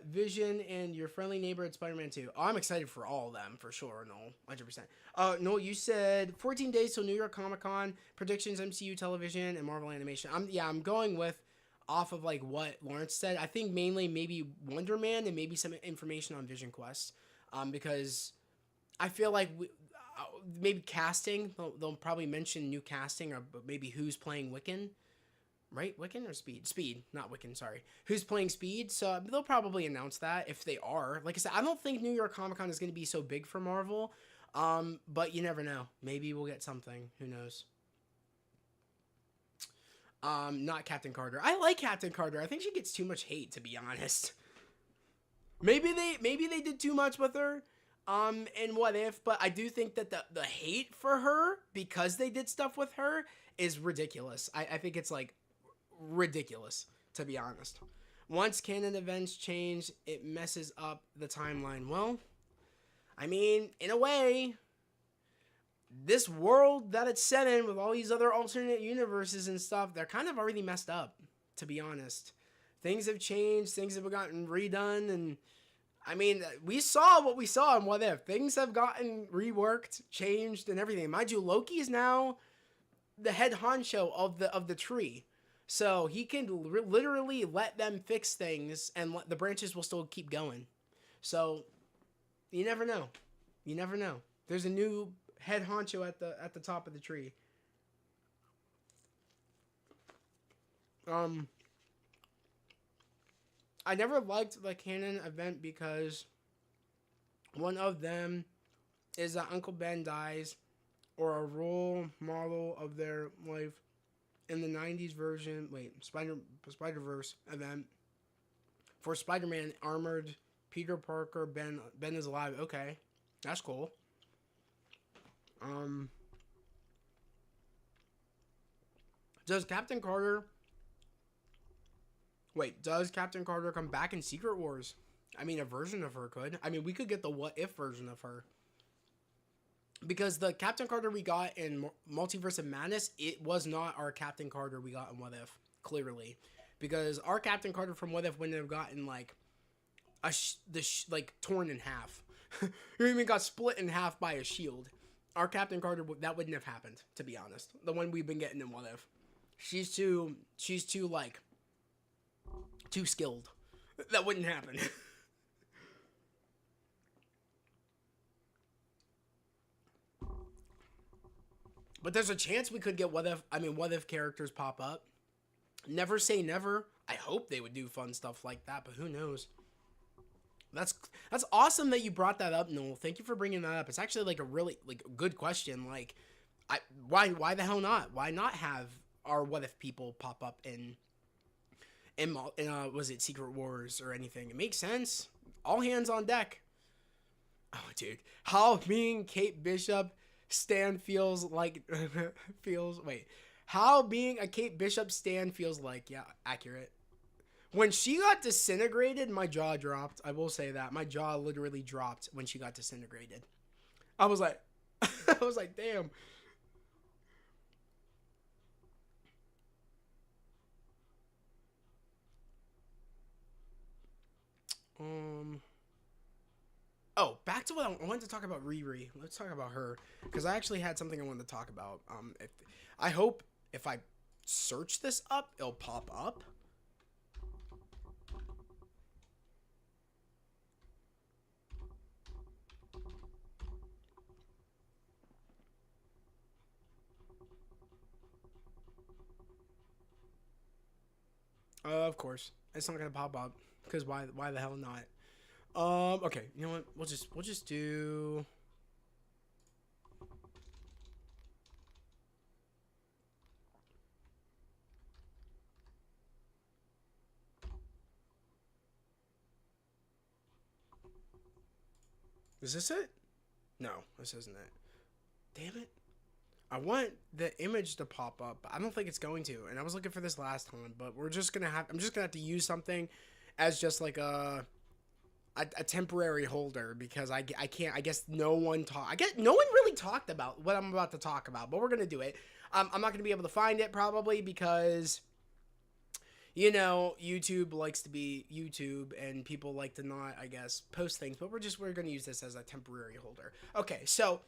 Vision, and your friendly neighborhood Spider-Man 2. Oh, I'm excited for all of them, for sure. No, 100%. No, you said 14 days till New York Comic Con, predictions, MCU television, and Marvel animation. I'm going with off of like what Lawrence said, I think mainly maybe Wonder Man and maybe some information on Vision Quest, because I feel like maybe casting. They'll probably mention new casting or maybe who's playing Wiccan, right? Wiccan or Speed? Speed, not Wiccan. Sorry, who's playing Speed? So they'll probably announce that if they are. Like I said, I don't think New York Comic Con is going to be so big for Marvel, but you never know. Maybe we'll get something. Who knows? Not Captain Carter. I like Captain Carter. I think she gets too much hate, to be honest. Maybe they did too much with her. And What If, but I do think that the hate for her because they did stuff with her is ridiculous. I think it's like ridiculous, to be honest. Once canon events change, it messes up the timeline. Well, I mean, in a way, this world that it's set in with all these other alternate universes and stuff, they're kind of already messed up, to be honest. Things have changed, things have gotten redone, and I mean, we saw what we saw in What If. Things have gotten reworked, changed, and everything. Mind you, Loki is now the head honcho of the tree. So he can literally let them fix things, and the branches will still keep going. So you never know. You never know. There's a new head honcho at the top of the tree. I never liked the canon event because one of them is that Uncle Ben dies, or a role model of their life in the 90s version. Wait, Spider-Verse event for Spider-Man armored Peter Parker. Ben is alive. Okay, that's cool. Does Captain Carter Wait, does Captain Carter come back in Secret Wars? I mean, a version of her could. I mean, we could get the What If version of her. Because the Captain Carter we got in Multiverse of Madness, it was not our Captain Carter we got in What If, clearly. Because our Captain Carter from What If wouldn't have gotten, like, torn in half. You even got split in half by a shield. Our Captain Carter, that wouldn't have happened, to be honest. The one we've been getting in What If. She's too, like, too skilled. That wouldn't happen. But there's a chance we could get What If characters pop up. Never say never. I hope they would do fun stuff like that, but who knows? That's awesome that you brought that up, Noel. Thank you for bringing that up. It's actually like a really good question. Like, why the hell not? Why not have our What If people pop up in was it Secret Wars or anything? It makes sense. All hands on deck. Oh, dude, how being Kate Bishop Stan feels like how being a Kate Bishop Stan feels like. Yeah, accurate. When she got disintegrated, my jaw dropped. I will say that. My jaw literally dropped when she got disintegrated. I was like, damn. Oh, back to what I wanted to talk about. Riri. Let's talk about her because I actually had something I wanted to talk about. I hope if I search this up, it'll pop up. Of course, it's not gonna pop up because why the hell not? Okay, you know what? We'll just do. Is this it? No, this isn't it. Damn it. I want the image to pop up, but I don't think it's going to. And I was looking for this last time, but I'm just gonna have to use something as just like a temporary holder because I can't. I guess no one really talked about what I'm about to talk about, but we're gonna do it. I'm not gonna be able to find it probably because YouTube likes to be YouTube and people like to not, I guess, post things. But we're gonna use this as a temporary holder. Okay, so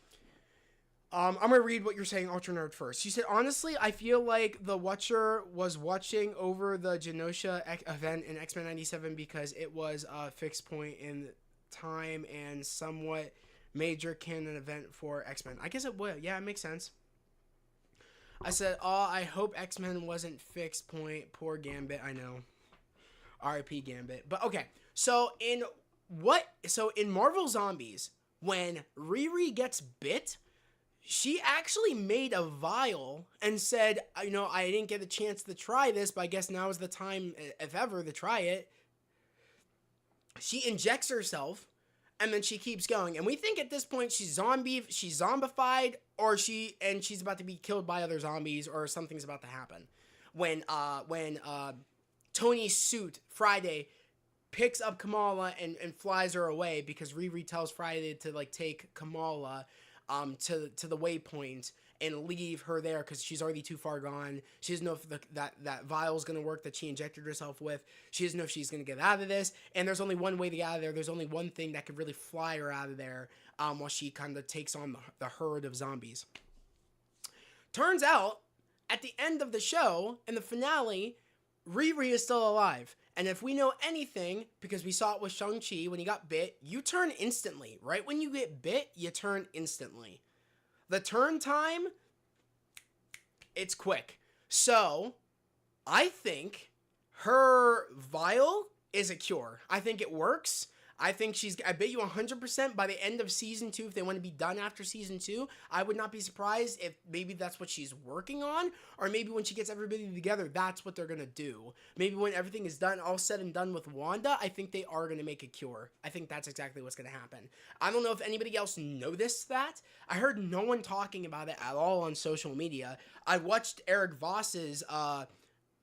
I'm gonna read what you're saying, Ultra Nerd, first. You said, honestly, I feel like the Watcher was watching over the Genosha event in X-Men 97 because it was a fixed point in time and somewhat major canon event for X-Men. I guess it would. Yeah, it makes sense. I said, oh, I hope X-Men wasn't fixed point. Poor Gambit, I know. R.I.P. Gambit. But okay, so in Marvel Zombies, when Riri gets bit, she actually made a vial and said, you know, I didn't get a chance to try this, but I guess now is the time, if ever, to try it. She injects herself, and then she keeps going. And we think at this point she's zombified, or she's about to be killed by other zombies, or something's about to happen. When Tony's suit, Friday, picks up Kamala and flies her away because Riri tells Friday to like take Kamala to the waypoint and leave her there because she's already too far gone. She doesn't know if that vial's going to work that she injected herself with. She doesn't know if she's going to get out of this. And there's only one way to get out of there. There's only one thing that could really fly her out of there while she kind of takes on the herd of zombies. Turns out, at the end of the show, in the finale, Riri is still alive. And if we know anything, because we saw it with Shang-Chi when he got bit, you turn instantly. Right when you get bit, you turn instantly. The turn time, it's quick. So, I think her vial is a cure. I think it works. I bet you 100% by the end of season 2, if they want to be done after season 2, I would not be surprised if maybe that's what she's working on, or maybe when she gets everybody together, that's what they're going to do. Maybe when everything is done, all said and done with Wanda, I think they are going to make a cure. I think that's exactly what's going to happen. I don't know if anybody else noticed that. I heard no one talking about it at all on social media. I watched Eric Voss's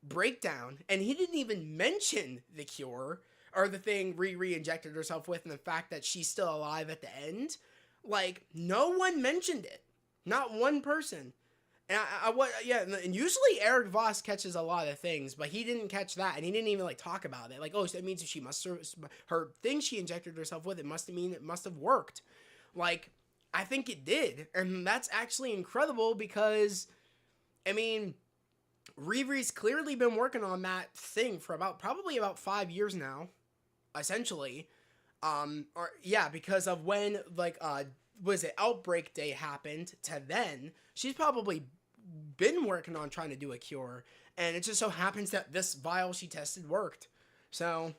breakdown, and he didn't even mention the cure, or the thing Riri injected herself with, and the fact that she's still alive at the end. Like, no one mentioned it. Not one person. And and usually Eric Voss catches a lot of things, but he didn't catch that, and he didn't even, like, talk about it. Like, oh, so that means she must have, her thing she injected herself with, it must have worked. Like, I think it did, and that's actually incredible because, I mean, Riri's clearly been working on that thing for probably about 5 years now. Essentially, because of when, like, Outbreak Day happened to then, she's probably been working on trying to do a cure, and it just so happens that this vial she tested worked. So,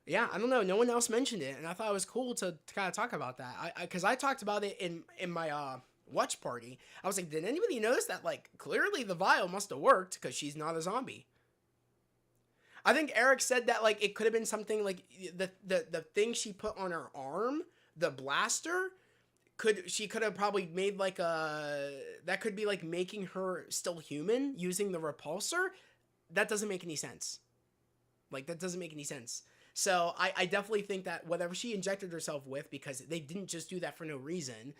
yeah, I don't know, no one else mentioned it, and I thought it was cool to kind of talk about that, because I talked about it in my, watch party. I was like, did anybody notice that, like, clearly the vial must have worked, because she's not a zombie? I think Eric said that, like, it could have been something like the thing she put on her arm, the blaster, she could have probably made like that could be like making her still human using the repulsor. That doesn't make any sense. Like, that doesn't make any sense. So I definitely think that whatever she injected herself with, because they didn't just do that for no reason,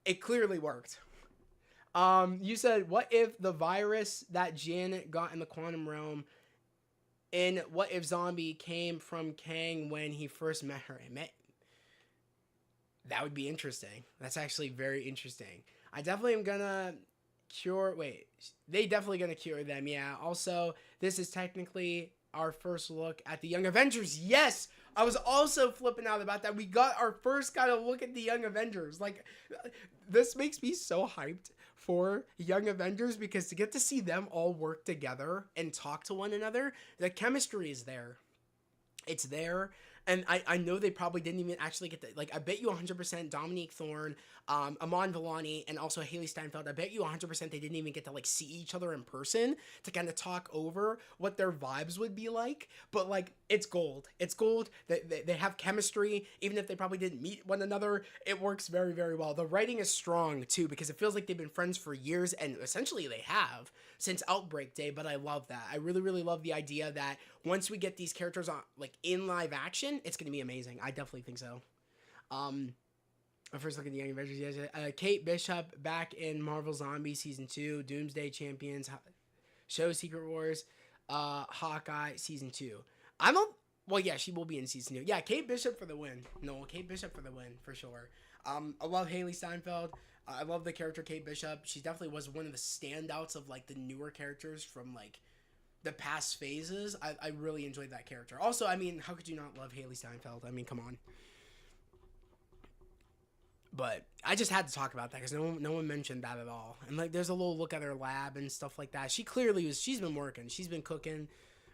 it clearly worked. You said, what if the virus that Janet got in the quantum realm, and what if Zombie came from Kang when he first met her? That would be interesting. That's actually very interesting. I definitely am gonna they definitely gonna cure them, yeah. Also, this is technically our first look at the Young Avengers. Yes! I was also flipping out about that. We got our first kind of look at the Young Avengers. Like, this makes me so hyped for Young Avengers, because to get to see them all work together and talk to one another, the chemistry is there. It's there. And I know they probably didn't even actually get the, like, I bet you 100% Dominique Thorne, Amon Villani, and also Haley Steinfeld, I bet you 100% they didn't even get to, like, see each other in person to kind of talk over what their vibes would be like. But, like, it's gold. It's gold. They have chemistry. Even if they probably didn't meet one another, it works very, very well. The writing is strong, too, because it feels like they've been friends for years, and essentially they have since Outbreak Day, but I love that. I really, really love the idea that once we get these characters on, like, in live action, it's going to be amazing. I definitely think so. First look at the Young Avengers. Yes, Kate Bishop back in Marvel Zombie Season 2, Doomsday Champions, Show Secret Wars, Hawkeye Season 2. Well, yeah, she will be in season 2. Yeah, Kate Bishop for the win. No, Kate Bishop for the win for sure. I love Haley Steinfeld. I love the character Kate Bishop. She definitely was one of the standouts of like the newer characters from like the past phases. I really enjoyed that character. Also, I mean, how could you not love Haley Steinfeld? I mean, come on. But I just had to talk about that because no one mentioned that at all. And like, there's a little look at her lab and stuff like that. She clearly was. She's been working. She's been cooking,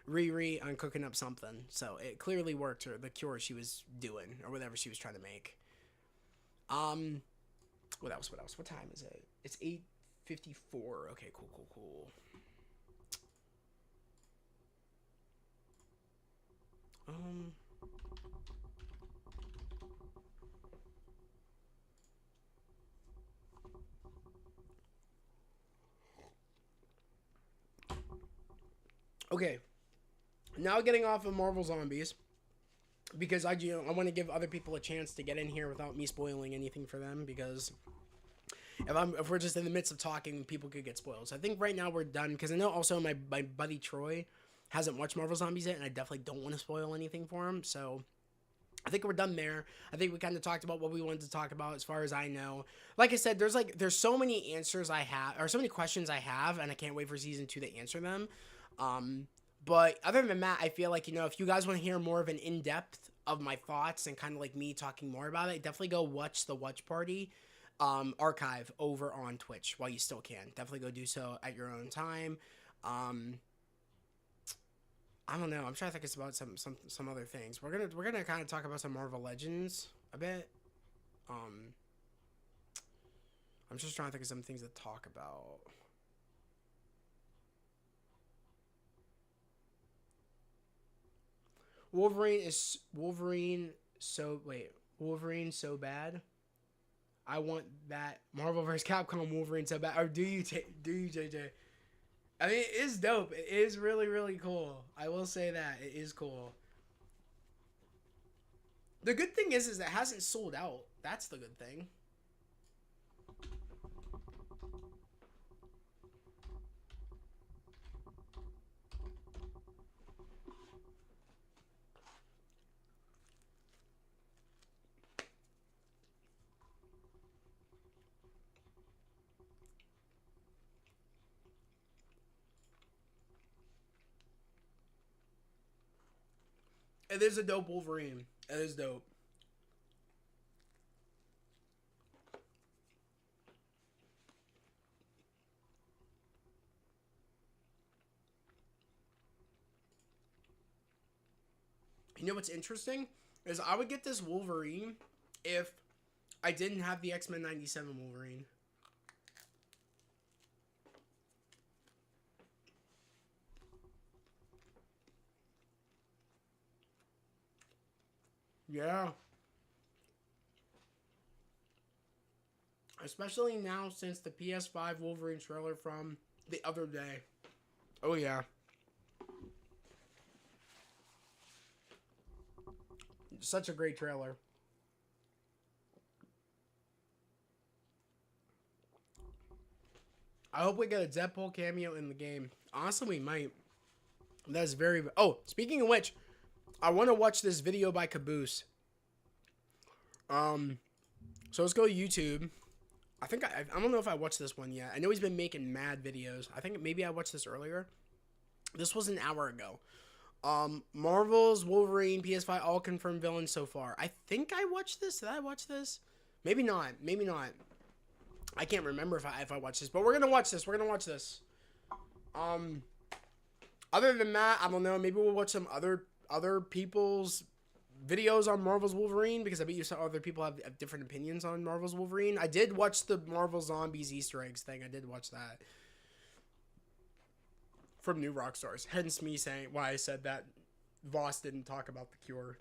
Riri, on cooking up something. So it clearly worked her the cure she was doing or whatever she was trying to make. What else? What else? What time is it? It's 8:54. Okay, cool. Um. Okay. Now getting off of Marvel Zombies because I want to give other people a chance to get in here without me spoiling anything for them because if we're just in the midst of talking, people could get spoiled. So I think right now we're done because I know also my buddy Troy hasn't watched Marvel Zombies yet, and I definitely don't want to spoil anything for him. So I think we're done there. I think we kind of talked about what we wanted to talk about as far as I know. Like I said, there's so many answers I have, or so many questions I have, and I can't wait for season 2 to answer them. But other than that, I feel like, if you guys want to hear more of an in-depth of my thoughts and kind of like me talking more about it, definitely go watch the Watch Party archive over on Twitch while you still can. Definitely go do so at your own time. I don't know. I'm trying to think about some other things. We're gonna kind of talk about some Marvel Legends a bit. I'm just trying to think of some things to talk about. Wolverine so bad. I want that Marvel vs. Capcom Wolverine so bad. Or do you JJ? I mean, it is dope. It is really, really cool. I will say that. It is cool. The good thing is it hasn't sold out. That's the good thing. It is a dope Wolverine. It is dope. You know what's interesting? Is I would get this Wolverine if I didn't have the X-Men 97 Wolverine. Yeah. Especially now since the PS5 Wolverine trailer from the other day. Oh, yeah. Such a great trailer. I hope we get a Deadpool cameo in the game. Honestly, we might. That's very... Oh, speaking of which, I want to watch this video by Caboose. So let's go to YouTube. I think I don't know if I watched this one yet. I know he's been making mad videos. I think maybe I watched this earlier. This was an hour ago. Marvel's Wolverine, PS5, all confirmed villains so far. I think I watched this. Did I watch this? Maybe not. Maybe not. I can't remember if I watched this, but we're gonna watch this. We're gonna watch this. Other than that, I don't know. Maybe we'll watch some other people's videos on Marvel's Wolverine because I bet you some other people have different opinions on Marvel's Wolverine. I did watch the Marvel Zombies Easter eggs thing. I did watch that from New Rockstars. Hence me saying why I said that Voss didn't talk about the cure.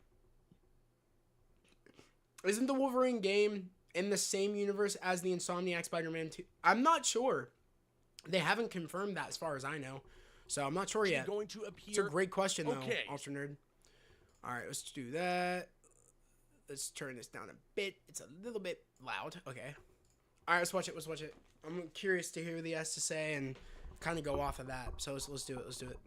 Isn't the Wolverine game in the same universe as the Insomniac Spider-Man 2? I'm not sure. They haven't confirmed that as far as I know. So I'm not sure yet. Going to appear... It's a great question, though, okay. Ultra Nerd. All right, let's do that. Let's turn this down a bit. It's a little bit loud. Okay. All right, let's watch it. Let's watch it. I'm curious to hear what he has to say and kind of go off of that. So let's do it. Let's do it.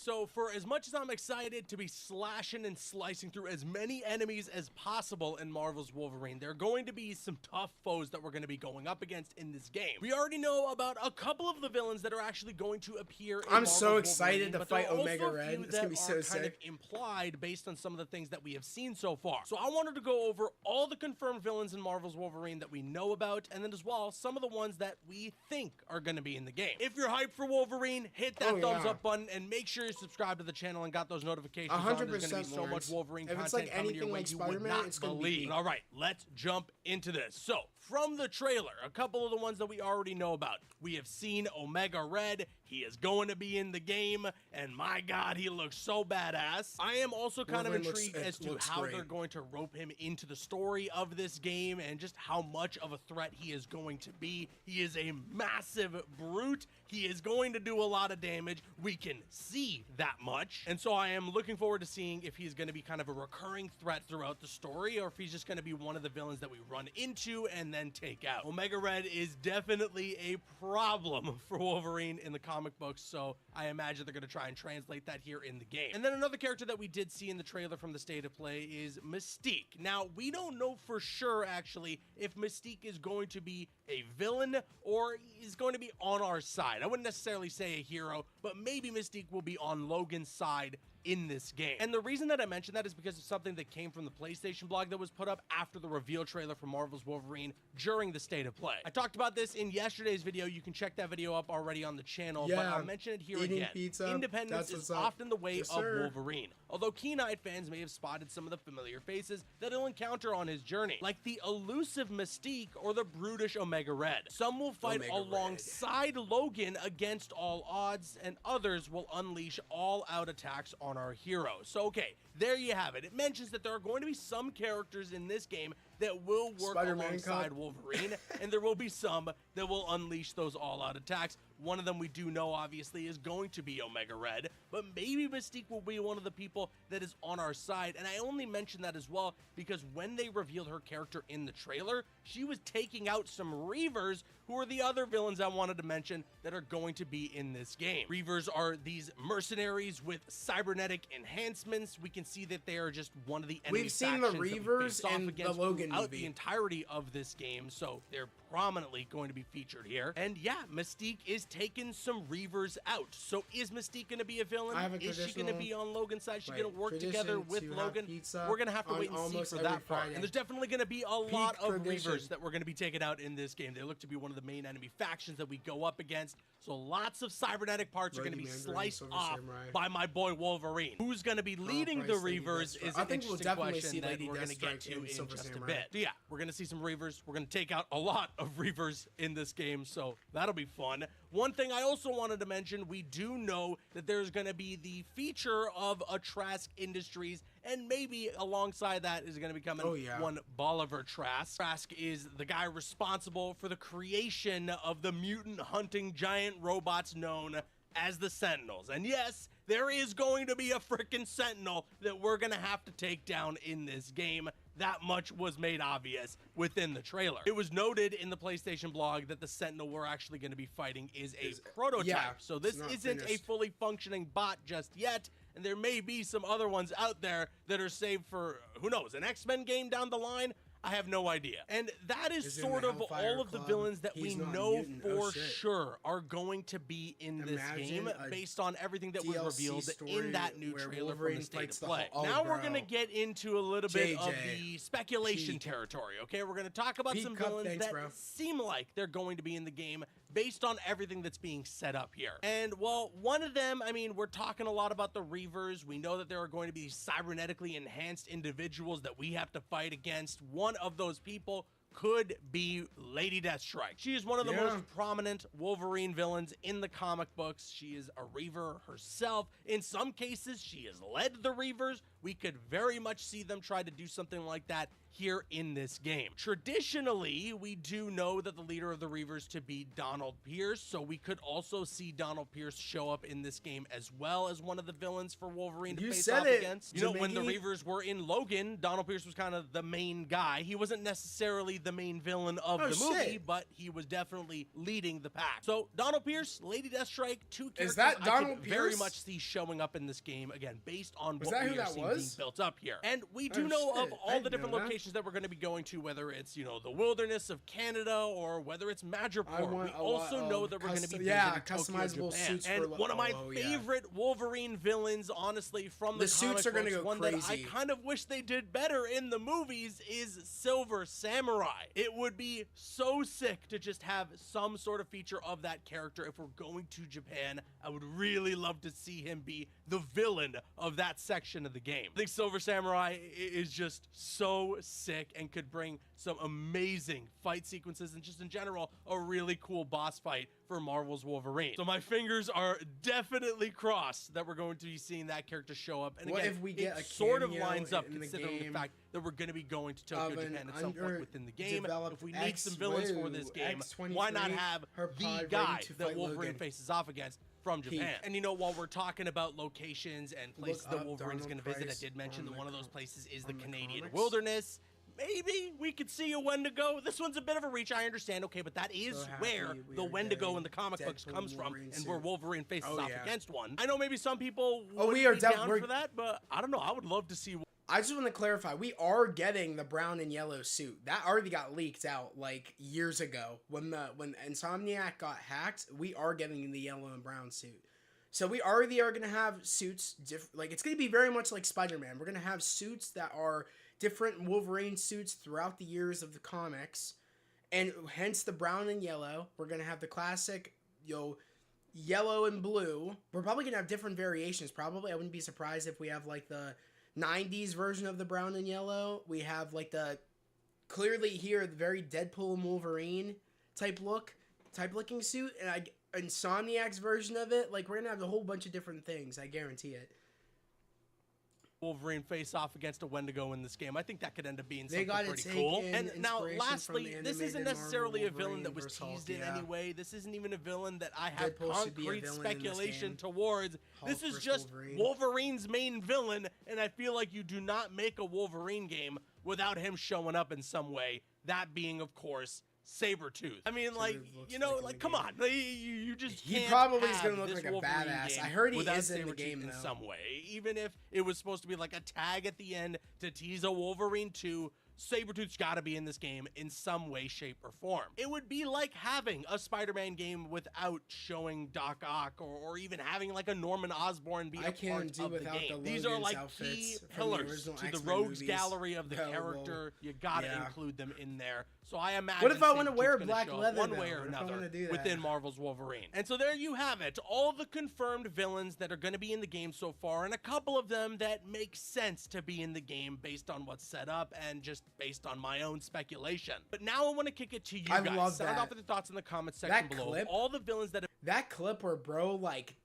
So for as much as I'm excited to be slashing and slicing through as many enemies as possible in Marvel's Wolverine, there are going to be some tough foes that we're going to be going up against in this game. We already know about a couple of the villains that are actually going to appear in I'm so Marvel's excited Wolverine, to fight Omega Red. It's It's gonna be so kind of sick. implied based on some of the things that we have seen so far. So I wanted to go over all the confirmed villains in Marvel's Wolverine that we know about, and then as well some of the ones that we think are going to be in the game. If you're hyped for Wolverine, hit that thumbs up button and make sure you subscribe to the channel and got those notifications on. There's going to be so much Wolverine content it's like coming your way like you would Spider-Man, not it's gonna believe. be All right, let's jump into this. So from the trailer, a couple of the ones that we already know about. We have seen Omega Red. He is going to be in the game, and my God, he looks so badass. I am also kind of intrigued as to how they're going to rope him into the story of this game and just how much of a threat he is going to be. He is a massive brute. He is going to do a lot of damage. We can see that much. And so I am looking forward to seeing if he's going to be kind of a recurring threat throughout the story, or if he's just going to be one of the villains that we run into and then take out. Omega Red is definitely a problem for Wolverine in the comic books, so I imagine they're going to try and translate that here in the game. And then another character that we did see in the trailer from the State of Play is Mystique. Now, we don't know for sure, actually, if Mystique is going to be a villain or is going to be on our side. I wouldn't necessarily say a hero, but maybe Mystique will be on Logan's side in this game. And the reason that I mentioned that is because of something that came from the PlayStation blog that was put up after the reveal trailer for Marvel's Wolverine during the State of Play. I talked about this in yesterday's video. You can check that video up already on the channel, but I'll mention it here again. Independence is often the way of Wolverine. Although keen-eyed fans may have spotted some of the familiar faces that he'll encounter on his journey, like the elusive Mystique or the brutish Omega Red. Some will fight alongside Logan against all odds, and others will unleash all-out attacks on our hero. So okay, there you have it. It mentions that there are going to be some characters in this game that will work alongside Wolverine, and there will be some that will unleash those all-out attacks. One of them we do know, obviously, is going to be Omega Red, but maybe Mystique will be one of the people that is on our side. And I only mention that as well because when they revealed her character in the trailer, she was taking out some Reavers, who are the other villains I wanted to mention that are going to be in this game. Reavers are these mercenaries with cybernetic enhancements. We can see that they are just one of the enemy factions. We've seen the Reavers in the Logan movie. The entirety of this game, so they're prominently going to be featured here. And yeah, Mystique is taking some Reavers out. So is Mystique going to be a villain? Is she going to be on Logan's side? Is she going to work together with Logan? We're going to have to wait and see for that part. And there's definitely going to be a lot of Reavers that we're going to be taking out in this game. They look to be one of the main enemy factions that we go up against. So lots of cybernetic parts are going to be sliced off by my boy Wolverine. Who's going to be leading the Reavers is an interesting question that we're going to get to in just a bit. So yeah, we're going to see some Reavers. We're going to take out a lot of Reavers in this game, so that'll be fun. One thing I also wanted to mention, we do know that there's going to be the feature of a Trask Industries, and maybe alongside that is going to be coming one Bolivar Trask. Trask is the guy responsible for the creation of the mutant hunting giant robots known as the Sentinels. And yes, there is going to be a freaking Sentinel that we're going to have to take down in this game. That much was made obvious within the trailer. It was noted in the PlayStation blog that the Sentinel we're actually going to be fighting is a prototype. So this isn't a fully functioning bot just yet. And there may be some other ones out there that are saved for, who knows, an X-Men game down the line? I have no idea. And that is sort of all of the villains that we know for sure are going to be in this game based on everything that was revealed in that new trailer from the State of Play. Now we're going to get into a little bit of the speculation territory, okay? We're going to talk about some villains that seem like they're going to be in the game based on everything that's being set up here. And well, one of them, I mean, we're talking a lot about the Reavers. We know that there are going to be cybernetically enhanced individuals that we have to fight against. One of those people could be Lady Deathstrike. She is one of the most prominent Wolverine villains in the comic books. She is a Reaver herself. In some cases, she has led the Reavers. we could very much see them try to do something like that here in this game. Traditionally, we do know that the leader of the Reavers to be Donald Pierce, so we could also see Donald Pierce show up in this game as well as one of the villains for Wolverine to face off against. You know, when the Reavers were in Logan, Donald Pierce was kind of the main guy. He wasn't necessarily the main villain of the movie, but he was definitely leading the pack. So Donald Pierce, Lady Deathstrike, two characters is that Donald I could Pierce? very much see showing up in this game, again, based on what we are seeing being built up here. And we do know of all the different locations that we're going to be going to, whether it's, you know, the wilderness of Canada or whether it's Madripoor. We also know that we're going to be visiting customizable Tokyo, suits and one of my favorite Wolverine villains, honestly, from the suits comic are going to books, go one crazy. that I kind of wish they did better in the movies, is Silver Samurai. It would be so sick to just have some sort of feature of that character if we're going to Japan. I would really love to see him be the villain of that section of the game. I think Silver Samurai is just so sick and could bring some amazing fight sequences and just in general a really cool boss fight for Marvel's Wolverine. So my fingers are definitely crossed that we're going to be seeing that character show up. And what again, if we get it a sort of lines up considering the the fact that we're going to be going to Tokyo, Japan at some point within the game. If we need some villains for this game, why not have the guy that Wolverine faces off against from Japan? And you know, while we're talking about locations and places that Wolverine is going to visit, I did mention that one of those places is the Canadian wilderness. Maybe we could see a Wendigo. This one's a bit of a reach, I understand, okay, but that is where the Wendigo in the comic books comes from, and where Wolverine faces off against one. I know maybe some people would be down for that, but I don't know. I would love to see. I just want to clarify, we are getting the brown and yellow suit. That already got leaked out like years ago. When Insomniac got hacked, we are getting the yellow and brown suit. So we already are going to have suits, like it's going to be very much like Spider-Man. We're going to have suits that are different Wolverine suits throughout the years of the comics, and hence the brown and yellow. We're going to have the classic, yellow and blue. We're probably going to have different variations, probably. I wouldn't be surprised if we have like the 90s version of the brown and yellow. We have like the, clearly here, the very Deadpool and Wolverine type looking suit, and Insomniac's version of it. Like, we're gonna have a whole bunch of different things, I guarantee it. Wolverine face off against a Wendigo in this game. I think that could end up being something pretty cool. And now, lastly, this isn't necessarily a villain that was teased in any way. This isn't even a villain that I have concrete speculation towards. This is just Wolverine's main villain, and I feel like you do not make a Wolverine game without him showing up in some way. That being, of course, Sabretooth. I mean, like, you know, like, come on. You just can't. He probably is going to look like a badass. I heard he is in the game, though. In some way. Even if it was supposed to be like a tag at the end to tease a Wolverine 2, Sabretooth's got to be in this game in some way, shape, or form. It would be like having a Spider-Man game without showing Doc Ock, or even having like a Norman Osborn be a part of the game. These are like key pillars to the rogues gallery of the character. You got to include them in there. So I imagine. What if I want to wear black leather one way or another within Marvel's Wolverine? And so there you have it. All the confirmed villains that are going to be in the game so far, and a couple of them that make sense to be in the game based on what's set up and just based on my own speculation. But now I want to kick it to you guys. Love Sound that. off with the thoughts in the comments section below. Clip, all the villains that have that clip where bro, like,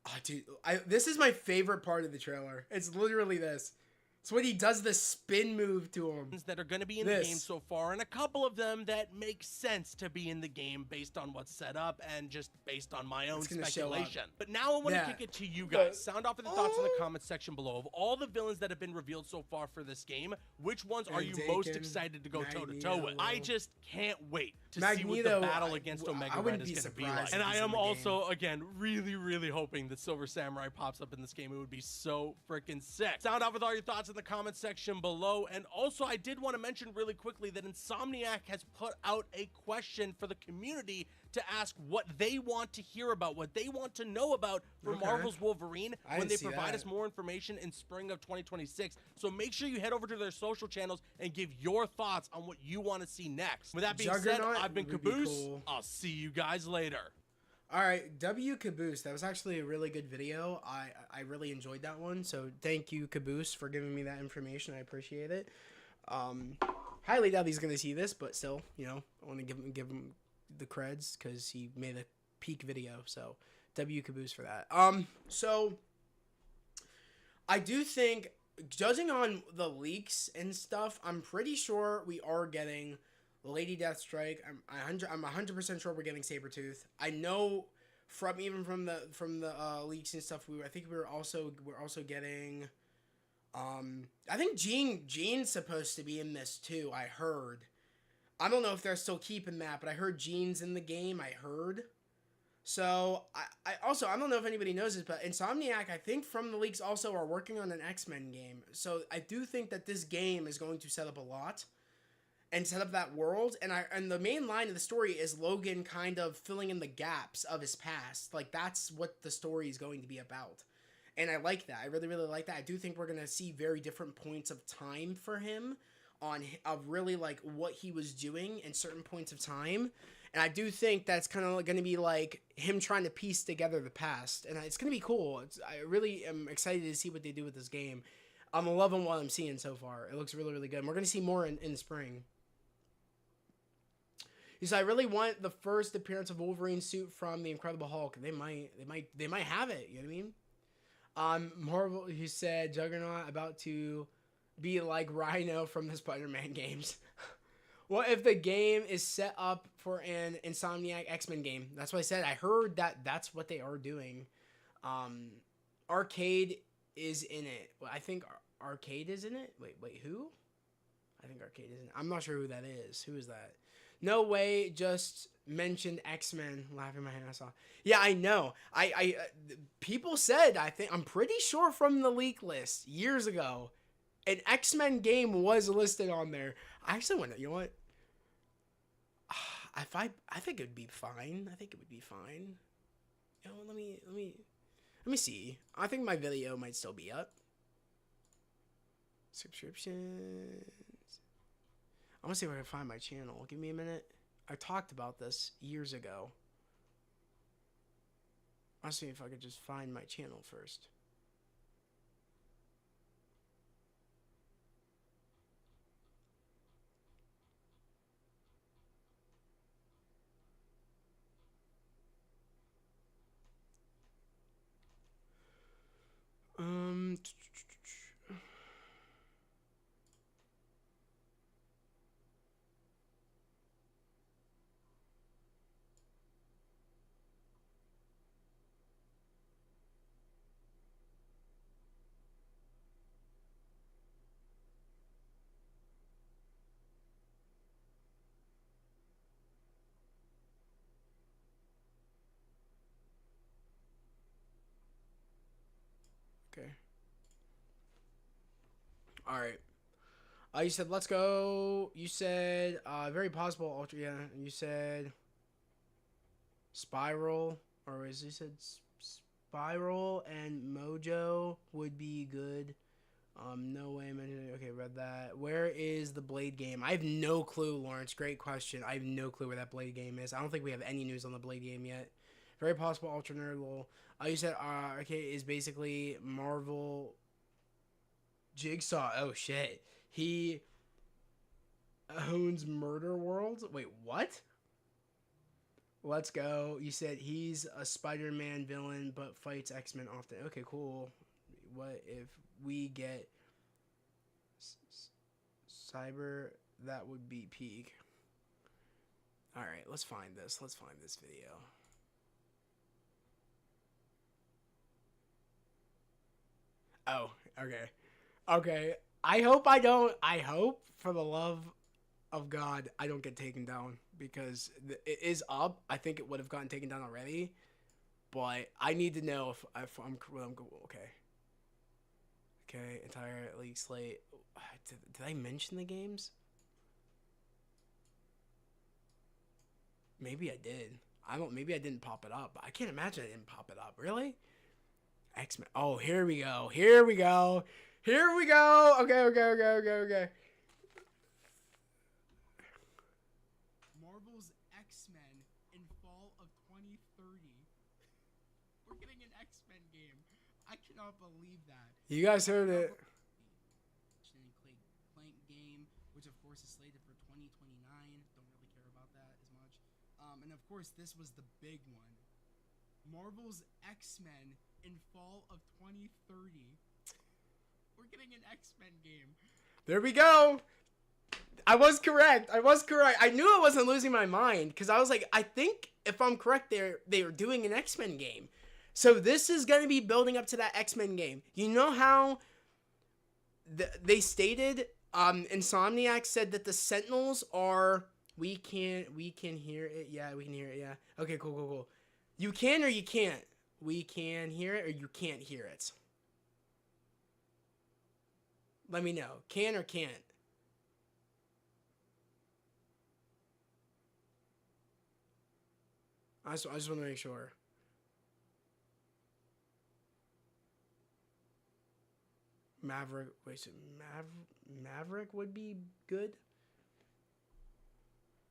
oh, dude, this is my favorite part of the trailer. It's literally this. It's when he does the spin move to him. That are going to be in the game so far, and a couple of them that make sense to be in the game based on what's set up and just based on my own speculation. But now I want to kick it to you guys. Sound off with the thoughts in the comments section below. Of all the villains that have been revealed so far for this game, which ones are you most excited to go toe-to-toe with? I just can't wait to see what the battle against Omega Red is going to be like. And I am also, again, really, really hoping that Silver Samurai pops up in this game. It would be so freaking sick. Sound off with all your thoughts in the comment section below. And also, I did want to mention really quickly that Insomniac has put out a question for the community to ask what they want to hear about, what they want to know about for Marvel's Wolverine when they provide us more information in spring of 2026. So make sure you head over to their social channels and give your thoughts on what you want to see next. With that being said, I've been Caboose. I'll see you guys later. All right, W Caboose. That was actually a really good video. I really enjoyed that one. So thank you, Caboose, for giving me that information. I appreciate it. Highly doubt he's gonna see this, but still, you know, I want to give him the creds because he made a peak video. So W Caboose for that. So I do think judging on the leaks and stuff, I'm pretty sure we are getting Lady Deathstrike. I'm 100% sure we're getting Sabretooth. I know from the leaks and stuff. I think we're also getting. I think Jean's supposed to be in this too. I heard. I don't know if they're still keeping that, but I heard Jean's in the game. I heard. So I don't know if anybody knows this, but Insomniac, I think from the leaks also are working on an X-Men game. So I do think that this game is going to set up a lot and set up that world. And the main line of the story is Logan kind of filling in the gaps of his past. Like that's what the story is going to be about. And I like that. I really, really like that. I do think we're going to see very different points of time for him of really like what he was doing in certain points of time. And I do think that's kind of going to be like him trying to piece together the past. And it's going to be cool. I really am excited to see what they do with this game. I'm loving what I'm seeing so far. It looks really, really good. And we're going to see more in the spring. He said, I really want the first appearance of Wolverine suit from the Incredible Hulk. They might have it. You know what I mean? Marvel, he said, Juggernaut about to be like Rhino from the Spider-Man games. What if the game is set up for an Insomniac X-Men game? That's what I said. I heard that that's what they are doing. Arcade is in it. Well, I think Arcade is in it. Wait, who? I think Arcade is in it. I'm not sure who that is. Who is that? No way. Just mentioned X-Men. Laughing my ass off. Yeah, I know. I people said. I'm pretty sure from the leak list years ago, an X-Men game was listed on there. I actually want to. You know what? I think it would be fine. I think it would be fine. You know, let me see. I think my video might still be up. Subscriptions. I want to see if I can find my channel. Give me a minute. I talked about this years ago. I'll see if I could just find my channel first. Okay. All right. You said let's go. You said very possible ultra. Yeah. You said Spiral, or as you said Spiral and Mojo would be good. No way. Okay, read that. Where is the Blade game? I have no clue, Lawrence. Great question. I have no clue where that Blade game is. I don't think we have any news on the Blade game yet. Very possible Ultra Nerd lol. You said okay, is basically Marvel Jigsaw. Oh shit. He owns Murder World. Wait, what? Let's go. You said he's a Spider-Man villain but fights X-Men often. Okay, cool. What if we get Cyber? That would be peak. All right, let's find this. Let's find this video. Oh, okay. Okay. I hope for the love of God, I don't get taken down because it is up. I think it would have gotten taken down already, but I need to know if I'm okay. Okay, entire league slate. Did I mention the games? Maybe I did. Maybe I didn't pop it up. I can't imagine I didn't pop it up. Really? X-Men. Oh, here we go. Here we go. Here we go. Okay. Marvel's X-Men in fall of 2030. We're getting an X-Men game. I cannot believe that. You guys heard it. Clank game, which of course is slated for 2029. Don't really care about that as much. And of course, this was the big one. Marvel's X-Men in fall of 2030. We're getting an X-Men game. There we go. I was correct. I knew I wasn't losing my mind because I was like, I think if I'm correct, they are doing an X-Men game. So this is going to be building up to that X-Men game. You know how they stated, Insomniac said that the Sentinels are, we can hear it. Yeah, we can hear it. Yeah. Okay, cool. You can or you can't. We can hear it or you can't hear it. Let me know. Can or can't. I just want to make sure. Maverick, wait, so Maverick would be good?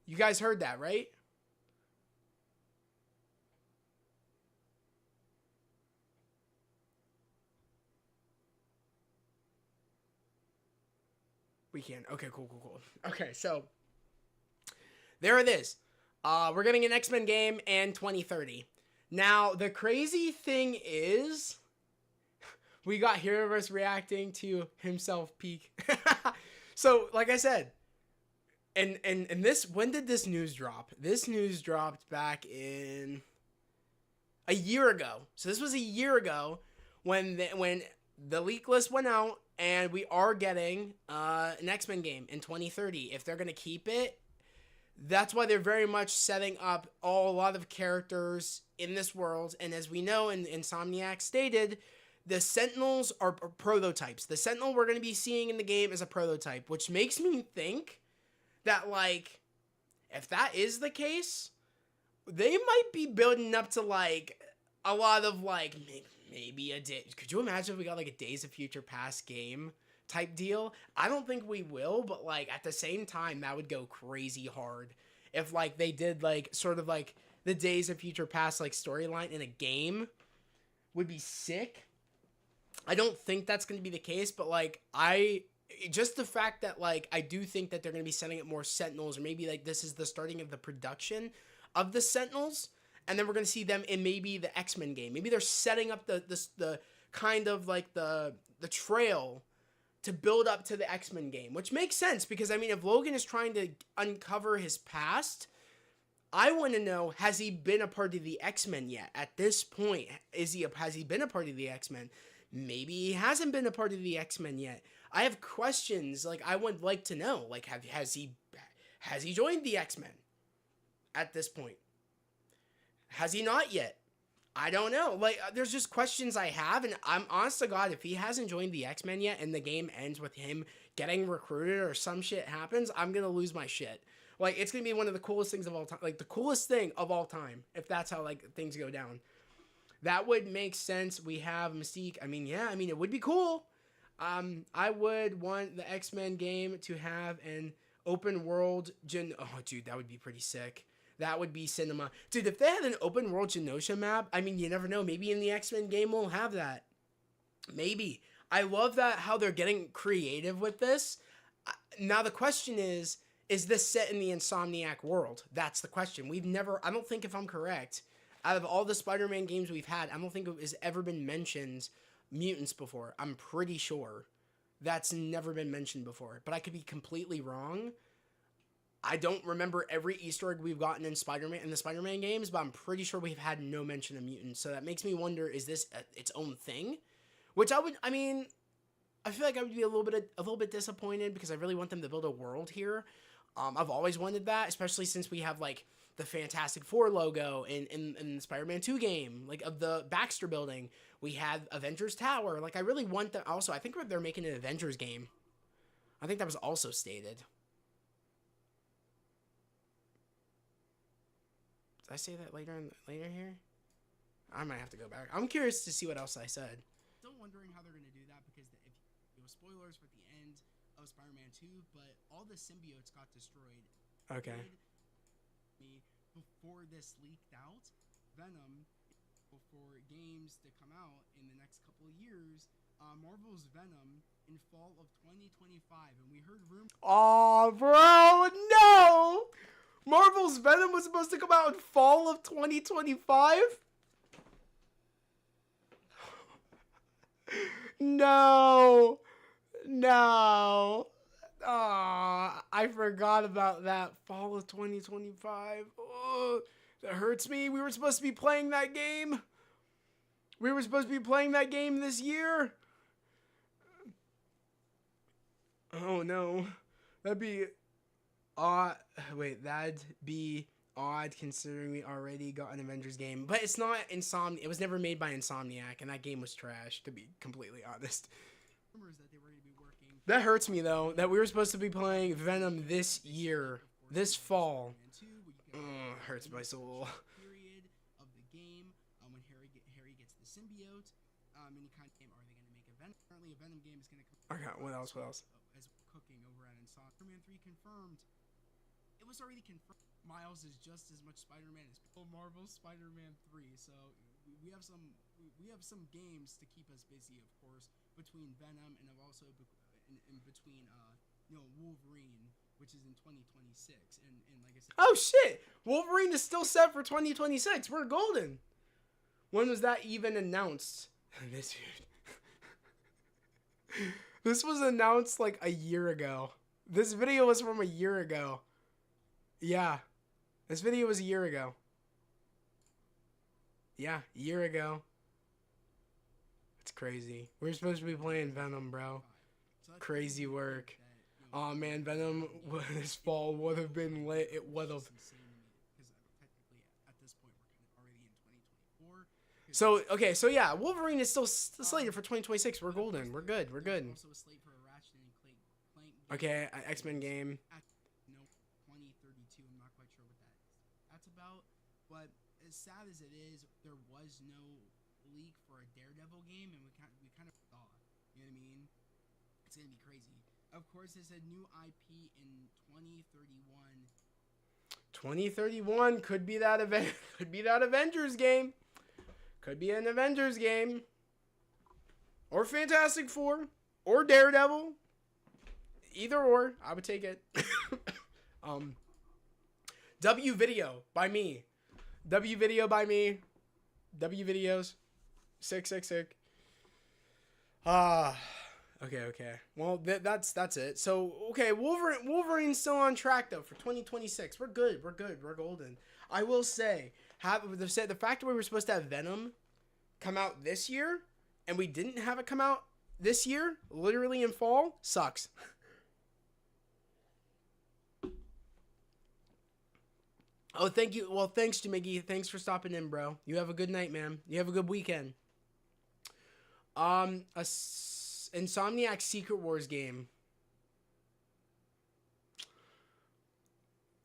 You guys heard that, right? We can. Okay, cool. Okay, so there it is. We're getting an X-Men game in 2030. Now, the crazy thing is, we got Heroverse reacting to himself peak. So, like I said, and this, when did this news drop? This news dropped back in a year ago. So this was a year ago when the leak list went out, and we are getting an X-Men game in 2030. If they're gonna keep it, that's why they're very much setting up a lot of characters in this world. And as we know, and Insomniac stated, the Sentinels are prototypes. The Sentinel we're going to be seeing in the game is a prototype, which makes me think that, like, if that is the case, they might be building up to, like, a lot of, like, maybe a day. Could you imagine if we got, like, a Days of Future Past game type deal? I don't think we will, but, like, at the same time, that would go crazy hard if, like, they did, like, sort of, like, the Days of Future Past, like, storyline in a game. Would be sick. I don't think that's going to be the case, but, like, just the fact that, like, I do think that they're going to be setting up more Sentinels, or maybe, like, this is the starting of the production of the Sentinels, and then we're going to see them in maybe the X-Men game. Maybe they're setting up the kind of, like, the trail to build up to the X-Men game, which makes sense, because, I mean, if Logan is trying to uncover his past, I want to know, has he been a part of the X-Men yet? At this point, has he been a part of the X-Men? Maybe he hasn't been a part of the X-Men yet. I have questions, like, I would like to know, like, has he joined the X-Men at this point? Has he not yet? I don't know. Like, there's just questions I have, and I'm honest to God, if he hasn't joined the X-Men yet and the game ends with him getting recruited or some shit happens, I'm gonna lose my shit. Like, it's gonna be one of the coolest things of all time. Like, the coolest thing of all time, if that's how, like, things go down. That would make sense. We have Mystique. I mean, yeah, I mean, it would be cool. I would want the X-Men game to have an open world oh, dude, that would be pretty sick. That would be cinema. Dude, if they had an open world Genosha map, I mean, you never know. Maybe in the X-Men game we'll have that. Maybe. I love that, how they're getting creative with this. Now the question is this set in the Insomniac world? That's the question. I don't think, if I'm correct, out of all the Spider-Man games we've had, I don't think it has ever been mentioned mutants before. I'm pretty sure that's never been mentioned before, but I could be completely wrong. I don't remember every Easter egg we've gotten in the Spider-Man games, but I'm pretty sure we've had no mention of mutants. So that makes me wonder, is this its own thing? Which I feel like I would be a little bit disappointed, because I really want them to build a world here. I've always wanted that, especially since we have, like, the Fantastic Four logo in the Spider-Man 2 game, like, of the Baxter building. We had Avengers Tower. Like, I really want that. Also, I think they're making an Avengers game. I think that was also stated. Did I say that later here? I might have to go back. I'm curious to see what else I said. Still wondering how they're going to do that, because spoilers for the end of Spider-Man 2, but all the symbiotes got destroyed. Okay. Before this leaked out, Venom, for games to come out in the next couple of years, Marvel's Venom in fall of 2025, and we heard rumors. Oh, bro, no! Marvel's Venom was supposed to come out in fall of 2025? No! No. Ah, I forgot about that. Fall of 2025. Oh, that hurts me. We were supposed to be playing that game. We were supposed to be playing that game this year. Oh no. That'd be odd. Wait, that'd be odd considering we already got an Avengers game. But it's not Insomniac. It was never made by Insomniac, and that game was trash, to be completely honest. That hurts me though, that we were supposed to be playing Venom this year, this fall. Hurts my soul. Period of the game when Harry gets the symbiote. Any kind of game. Are they going to make a Venom? Apparently, a Venom game is going to come. Okay, what else? What else? As cooking over at Insomniac. Spider-Man 3 confirmed. It was already confirmed. Miles is just as much Spider-Man as Marvel's Spider-Man 3. So we have some games to keep us busy, of course, between Venom and also in between Wolverine, which is in 2026, and like I said. Oh shit! Wolverine is still set for 2026. We're golden. When was that even announced? This was announced like a year ago. This video was from a year ago. Yeah. This video was a year ago. Yeah, a year ago. It's crazy. We're supposed to be playing Venom, bro. Crazy work. Oh man, Venom this fall would have been lit. It would have. So okay, so yeah, Wolverine is still slated for 2026. We're golden. We're good. We're good. Okay, X-Men game. No, 2032. I'm not quite sure what that's about. But as sad as it is, there was no leak for a Daredevil game, and we kind of thought. You know what I mean? It's gonna be crazy. Of course, there's a new IP in 2031. 2031 could be that event. Could be that Avengers game. Could be an Avengers game. Or Fantastic Four. Or Daredevil. Either or. I would take it. W Video by me. W Video by me. W Videos. Sick. Okay. Well, that's it. So, okay, Wolverine's still on track though for 2026. We're good. We're golden. I will say, the fact that we were supposed to have Venom come out this year and we didn't have it come out this year, literally in fall, sucks. Oh, thank you. Well, thanks, Jamiggy. Thanks for stopping in, bro. You have a good night, man. You have a good weekend. Insomniac Secret Wars game.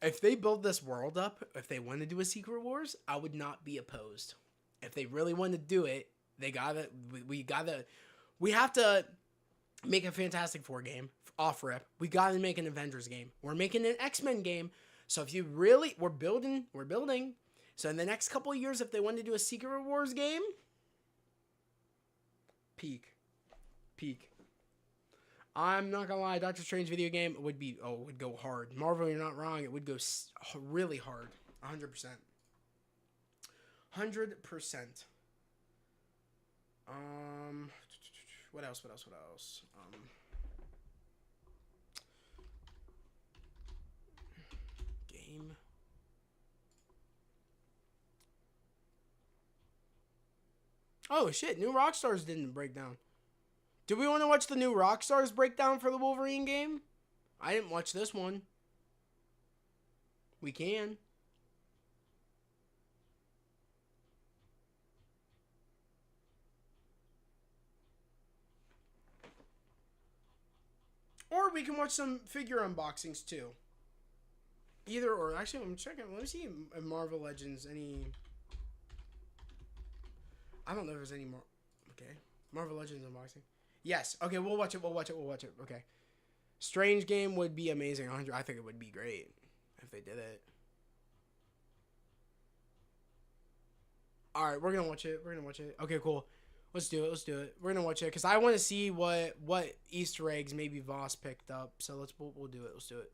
If they build this world up, if they want to do a Secret Wars, I would not be opposed. If they really want to do it, we have to make a Fantastic Four game off rip. We got to make an Avengers game. We're making an X-Men game. So if you really, we're building. So in the next couple of years, if they want to do a Secret Wars game, peak. I'm not gonna lie, Doctor Strange video game would go hard. Marvel, you're not wrong. It would go really hard. 100%. 100%. What else? Game. Oh shit! New Rockstars didn't break down. Do we want to watch the new Rockstars breakdown for the Wolverine game? I didn't watch this one. We can. Or we can watch some figure unboxings too. Either or. Actually, I'm checking. Let me see if Marvel Legends any. I don't know if there's any more. Okay. Marvel Legends unboxing. Yes. Okay, we'll watch it. Okay. Strange game would be amazing. I think it would be great if they did it. All right, we're going to watch it. Okay, cool. Let's do it. We're going to watch it cuz I want to see what Easter eggs maybe Voss picked up. So we'll do it. Let's do it.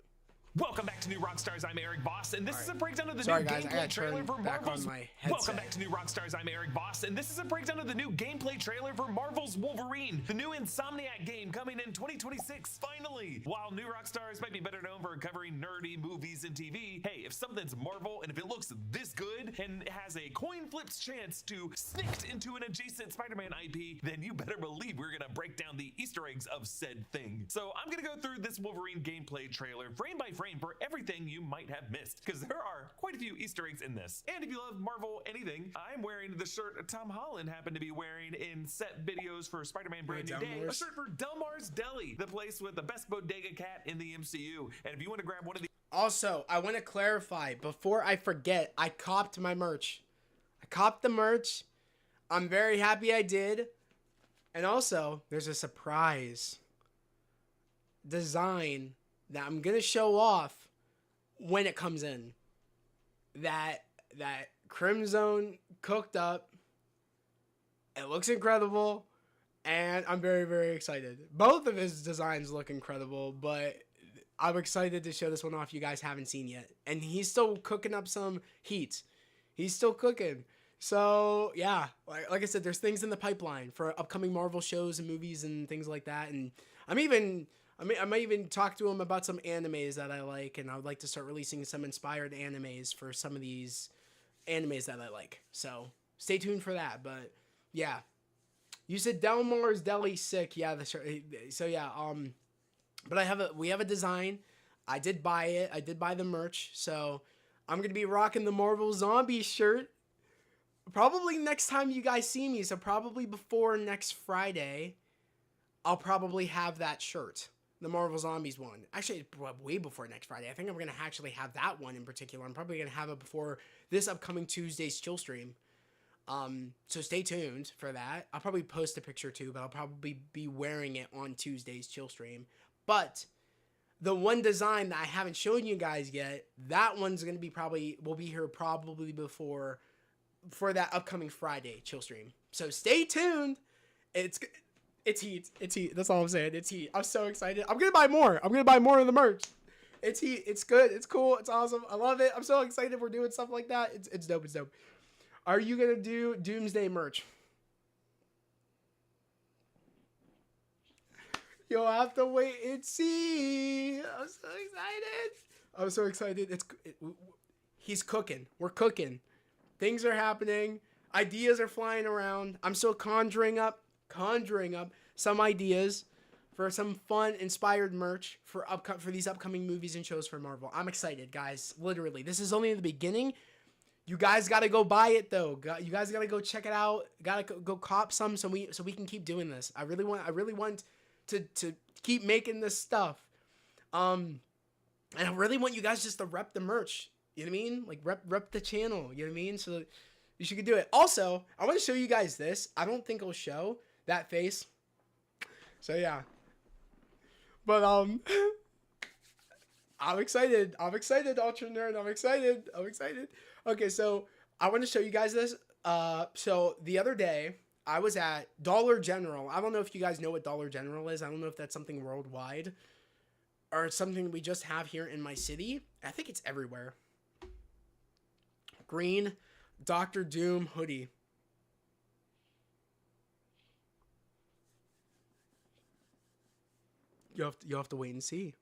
Welcome back to New Rockstars. I'm Eric Boss, and this is a breakdown of the Sorry, new guys, I gameplay gotta trailer turn for back Marvel's. on my headset. Welcome back to New Rockstars. I'm Eric Boss, and this is a breakdown of the new gameplay trailer for Marvel's Wolverine, the new Insomniac game coming in 2026. Finally, while New Rockstars might be better known for covering nerdy movies and TV, hey, if something's Marvel and if it looks this good and has a coin flip's chance to snicked into an adjacent Spider-Man IP, then you better believe we're gonna break down the Easter eggs of said thing. So I'm gonna go through this Wolverine gameplay trailer frame by frame for everything you might have missed, because there are quite a few Easter eggs in this. And if you love Marvel anything, I'm wearing the shirt Tom Holland happened to be wearing in set videos for Spider-Man Brand New Day, a shirt for Delmar's Deli, the place with the best bodega cat in the MCU. And if you want to grab one of the Also, I want to clarify before I forget, I copped my merch. I copped the merch. I'm very happy I did. And also, there's a surprise design that I'm going to show off when it comes in. That Crimson cooked up. It looks incredible. And I'm very, very excited. Both of his designs look incredible, but I'm excited to show this one off you guys haven't seen yet. And he's still cooking up some heat. He's still cooking. So, yeah. Like I said, there's things in the pipeline for upcoming Marvel shows and movies and things like that. And I might even talk to him about some animes that I like. And I would like to start releasing some inspired animes for some of these animes that I like. So, stay tuned for that. But, yeah. You said Delmar's Deli sick. Yeah, so yeah, but we have a design. I did buy it. I did buy the merch. So I'm going to be rocking the Marvel Zombie shirt probably next time you guys see me. So probably before next Friday, I'll probably have that shirt, the Marvel Zombies one. Actually, way before next Friday. I think I'm going to actually have that one in particular. I'm probably going to have it before this upcoming Tuesday's chill stream. So stay tuned for that. I'll probably post a picture too, but I'll probably be wearing it on Tuesday's chill stream. But the one design that I haven't shown you guys yet, that one's going to be will be here probably before for that upcoming Friday chill stream. So stay tuned. It's heat. It's heat. That's all I'm saying. It's heat. I'm so excited. I'm going to buy more. I'm going to buy more of the merch. It's heat. It's good. It's cool. It's awesome. I love it. I'm so excited we're doing stuff like that. It's dope. It's dope. Are you going to do Doomsday merch? You'll have to wait and see. I'm so excited. I'm so excited. He's cooking. We're cooking. Things are happening. Ideas are flying around. I'm still conjuring up some ideas for some fun, inspired merch for these upcoming movies and shows for Marvel. I'm excited, guys. Literally. This is only the beginning. You guys got to go buy it, though. You guys got to go check it out. Got to go cop some so we can keep doing this. I really want to keep making this stuff. And I really want you guys just to rep the merch. You know what I mean? Like rep the channel. You know what I mean? So you should do it. Also, I want to show you guys this. I don't think it'll show that face. So yeah. But I'm excited. Ultra Nerd. I'm excited. Okay, so I want to show you guys this. So the other day, I was at Dollar General. I don't know if you guys know what Dollar General is. I don't know if that's something worldwide or something we just have here in my city. I think it's everywhere. Green Doctor Doom hoodie. You have to wait and see.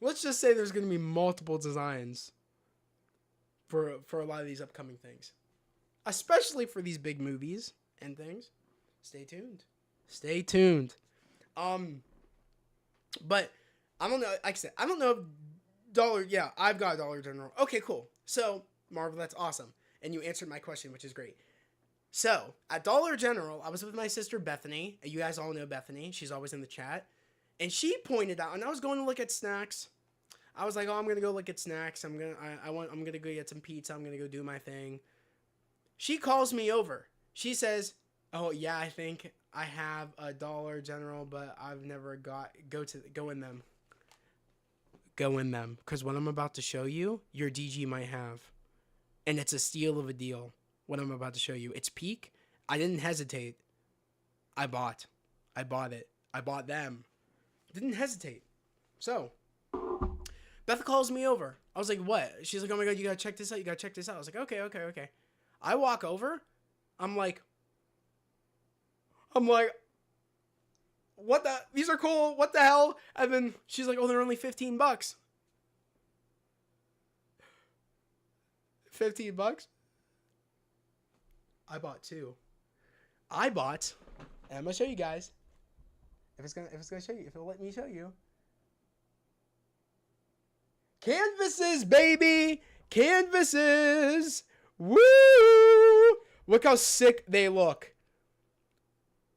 Let's just say there's going to be multiple designs for a lot of these upcoming things. Especially for these big movies and things. Stay tuned. But I don't know, like I said, I don't know if I've got Dollar General. Okay, cool. So, Marvel, that's awesome. And you answered my question, which is great. So, at Dollar General, I was with my sister Bethany. You guys all know Bethany. She's always in the chat. And she pointed out, and I was going to look at snacks. I was like, I'm going to go look at snacks. I'm going to go get some pizza. I'm going to go do my thing. She calls me over. She says, oh, yeah, I think I have a Dollar General, but I've never go in them. Go in them. Because what I'm about to show you, your DG might have. And it's a steal of a deal. What I'm about to show you. It's peak. I didn't hesitate. I bought it. I bought them. Didn't hesitate. So, Beth calls me over. I was like, what? She's like, oh my God, you gotta check this out. You gotta check this out. I was like, okay. I walk over. I'm like, what the? These are cool. What the hell? And then she's like, oh, they're only $15. $15? I bought two. And I'm gonna show you guys. If it's gonna show you, if it'll let me show you. Canvases, baby! Canvases! Woo! Look how sick they look.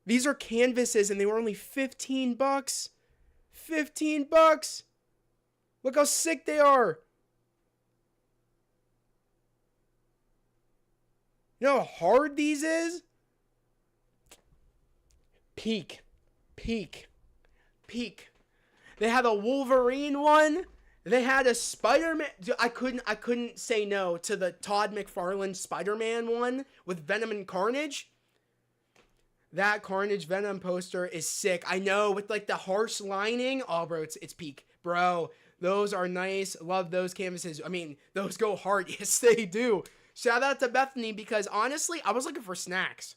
These are canvases and they were only $15. $15! Look how sick they are. You know how hard these is? Peak. They had a Wolverine one. They had a Spider-Man. I couldn't say no to the Todd McFarlane Spider-Man one with Venom and Carnage. That Carnage Venom poster is sick. I know, with like the harsh lining. Oh, bro, it's peak. Bro, those are nice. Love those canvases. I mean, those go hard. Yes, they do. Shout out to Bethany, because honestly, I was looking for snacks.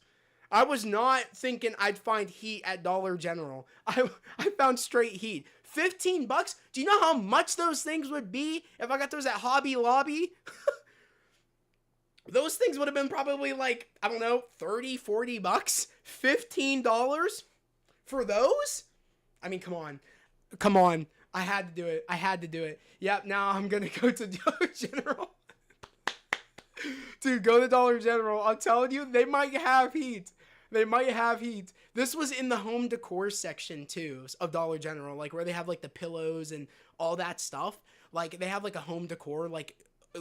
I was not thinking I'd find heat at Dollar General. I found straight heat. $15? Do you know how much those things would be if I got those at Hobby Lobby? Those things would have been probably like, I don't know, $30, $40? $15 for those? I mean, come on. I had to do it. Yep, now I'm going to go to Dollar General. Dude, go to Dollar General. I'm telling you, they might have heat. This was in the home decor section too of Dollar General, like where they have like the pillows and all that stuff. Like they have like a home decor like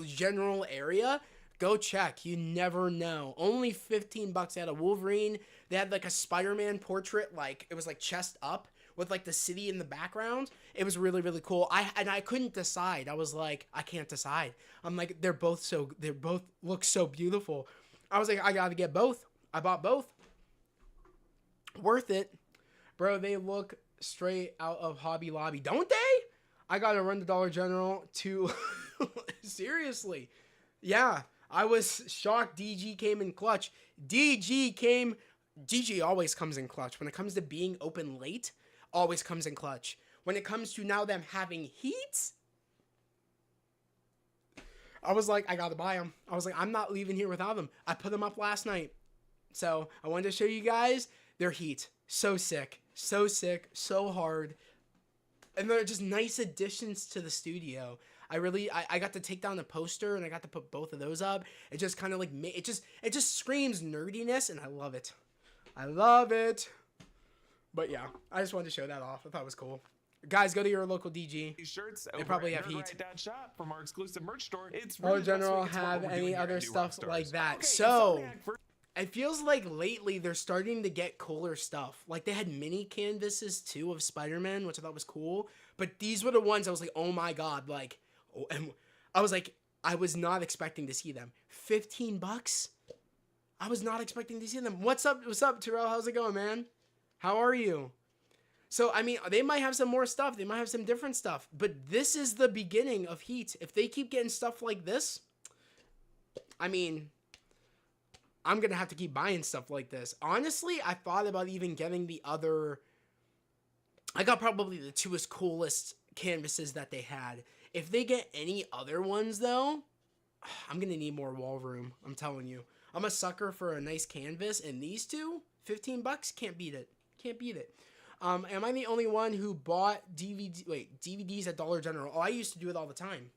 general area. Go check. You never know. Only $15. They had a Wolverine. They had like a Spider-Man portrait, like it was like chest up with like the city in the background. It was really, really cool. I couldn't decide. I was like, I can't decide. I'm like, they both look so beautiful. I was like, I gotta get both. I bought both. Worth it. Bro, they look straight out of Hobby Lobby, don't they? I gotta run to Dollar General to... Seriously. Yeah, I was shocked DG came in clutch. DG always comes in clutch. When it comes to being open late, always comes in clutch. When it comes to now them having heat, I was like, I gotta buy them. I was like, I'm not leaving here without them. I put them up last night. So I wanted to show you guys their heat. So sick, so hard. And they're just nice additions to the studio. I got to take down the poster and I got to put both of those up. It just kind of like, it just screams nerdiness and I love it. But yeah, I just wanted to show that off. I thought it was cool. Guys, go to your local DG. These shirts they probably have heat. Shop from our exclusive merch store. It's Dollar General have any other stuff like that. Okay, so it feels like lately they're starting to get cooler stuff. Like they had mini canvases too of Spider-Man, which I thought was cool. But these were the ones I was like, oh my God. Like, and I was like, I was not expecting to see them. $15? I was not expecting to see them. What's up, Terrell? How's it going, man? How are you? So, I mean, they might have some more stuff. They might have some different stuff. But this is the beginning of heat. If they keep getting stuff like this, I mean, I'm going to have to keep buying stuff like this. Honestly, I thought about even getting the other... I got probably the two coolest canvases that they had. If they get any other ones, though, I'm going to need more wall room. I'm telling you. I'm a sucker for a nice canvas. And these two, $15, can't beat it. Can't beat it. Am I the only one who bought DVDs at Dollar General? Oh, I used to do it all the time.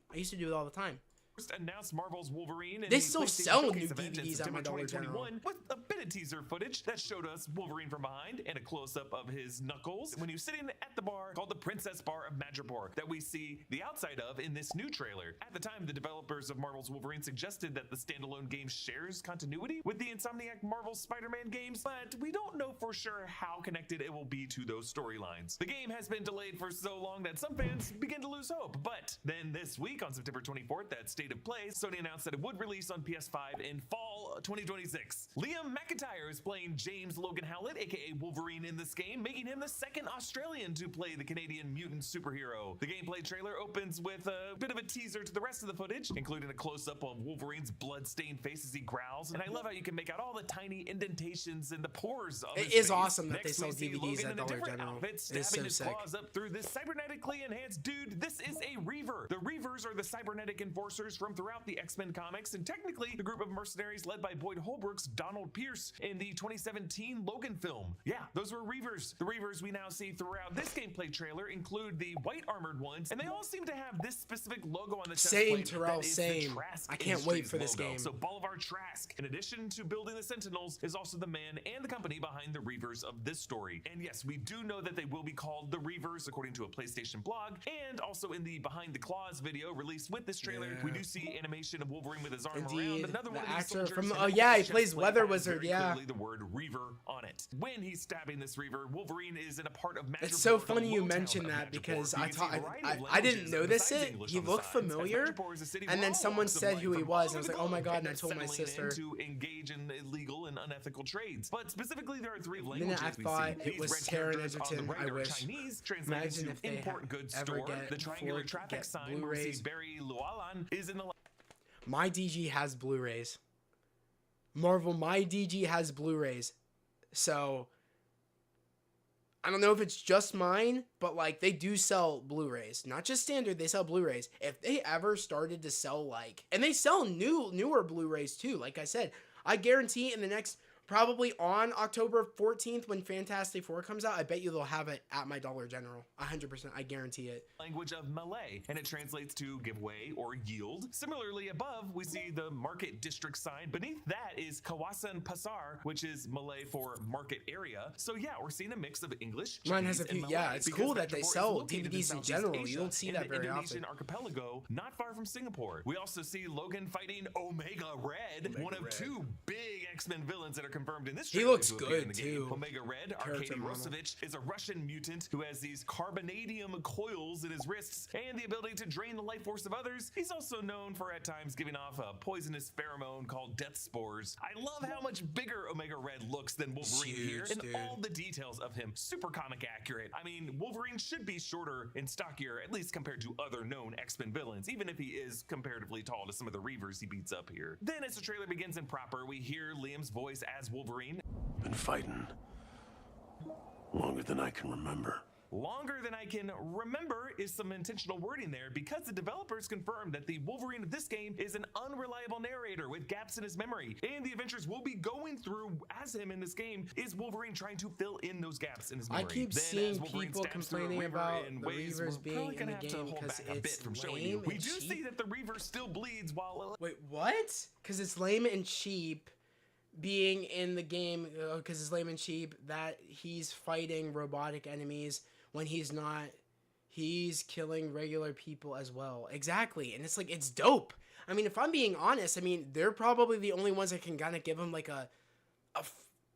Announced Marvel's Wolverine. They still sell new DVDs at my Dollar General. With a bit of teaser footage that showed us Wolverine from behind and a close-up of his knuckles when he was sitting at the bar called the Princess Bar of Madripoor that we see the outside of in this new trailer. At the time, the developers of Marvel's Wolverine suggested that the standalone game shares continuity with the Insomniac Marvel Spider-Man games, but we don't know for sure how connected it will be to those storylines. The game has been delayed for so long that some fans begin to lose hope, but then this week on September 24th, that State of Play, Sony announced that it would release on PS5 in fall Fall 2026. Liam McIntyre is playing James Logan Howlett, aka Wolverine, in this game, making him the second Australian to play the Canadian mutant superhero. The gameplay trailer opens with a bit of a teaser to the rest of the footage, including a close-up of Wolverine's blood-stained face as he growls, and I love how you can make out all the tiny indentations and the pores of his It is face. awesome that they Next, sell we see DVDs Logan at in a Dollar different General. outfit, It is stabbing so his sick. claws up through this cybernetically enhanced dude. This is a Reaver. The Reavers are the cybernetic enforcers from throughout the X-Men comics, and technically the group of mercenaries led by Boyd Holbrook's Donald Pierce in the 2017 Logan film. Yeah, those were Reavers. The Reavers we now see throughout this gameplay trailer include the white armored ones, and they all seem to have this specific logo on the chest Same, plate. Terrell, That is the same. Trask I can't wait Industries for this logo. game. So Bolivar Trask, in addition to building the Sentinels, is also the man and the company behind the Reavers of this story. And yes, we do know that they will be called the Reavers according to a PlayStation blog, and also in the Behind the Claws video released with this trailer, we do see animation of Wolverine with his arm around Indeed, another the one of these actor soldiers, from the- and oh on yeah, his he plays chest plate Weather has Wizard, very yeah. clearly the word Reaver on it. When he's stabbing this Reaver, Wolverine is in a part of Madripoor, It's so the funny you low town mention of that Madripoor. because You I can see thought a variety of I didn't languages notice besides it. English He on the looked signs, familiar, familiar, Madripoor is a city and where then all someone walks of said life who he from was, all and I over was the like, oh my globe god, end and I up told my settling sister. in to engage in illegal and unethical trades. But specifically, there are three The languages minute I we thought see. it These was red Taron characters on the Egerton, I regular wish. Chinese translates Imagine to if they import goods ever store. get The triangular Ford traffic get sign where we Blu-rays. see Barry Llewellyn is in the My DG has Blu-rays. Marvel, my DG has Blu-rays. So I don't know if it's just mine, but like they do sell Blu-rays. Not just standard, they sell Blu-rays. If they ever started to sell like, and they sell newer Blu-rays too, like I said, I guarantee in the next, probably on October 14th when Fantastic Four comes out, I bet you they'll have it at my Dollar General. 100%, I guarantee it. language of Malay, and it translates to give way or yield. Similarly, above, we see the market district sign. Beneath that is Kawasan Pasar, which is Malay for market area. So yeah, we're seeing a mix of English, Mine has Chinese, a and few- yeah, Malay it's because cool that they Madripoor is sell located in DVDs in Southeast general. You Asia, don't see in that the very Indonesian often. archipelago, not far from Singapore. We also see Logan fighting Omega Red, one of two big X-Men villains that are confirmed in this He trailer looks to appear in good, the game. too. Omega Red, Character Arkady model. Rosevich, is a Russian mutant who has these carbonadium coils in his wrists and the ability to drain the life force of others. He's also known for at times giving off a poisonous pheromone called death spores. I love how much bigger Omega Red looks than Wolverine here, Huge, and dude. all the details of him super comic accurate. I mean, Wolverine should be shorter and stockier, at least compared to other known X-Men villains, even if he is comparatively tall to some of the Reavers he beats up here. Then as the trailer begins in proper, we hear Liam's voice as Wolverine. Been fighting longer than I can remember. Longer than I can remember is some intentional wording there because the developers confirmed that the Wolverine of this game is an unreliable narrator with gaps in his memory, and the adventures we'll be going through as him in this game is Wolverine trying to fill in those gaps in his memory. I keep Then, seeing as Wolverine people stabs through a complaining river about in the ways Reavers we're being probably in gonna the have to game hold because back a bit it's from showing you. lame We and do see cheap. that the Reaver still bleeds while Wait, what? Because it's lame and cheap being in the game, because it's lame and cheap that he's fighting robotic enemies when he's not. He's killing regular people as well. Exactly. And it's like, it's dope. I mean, if I'm being honest, I mean, they're probably the only ones that can kind of give him like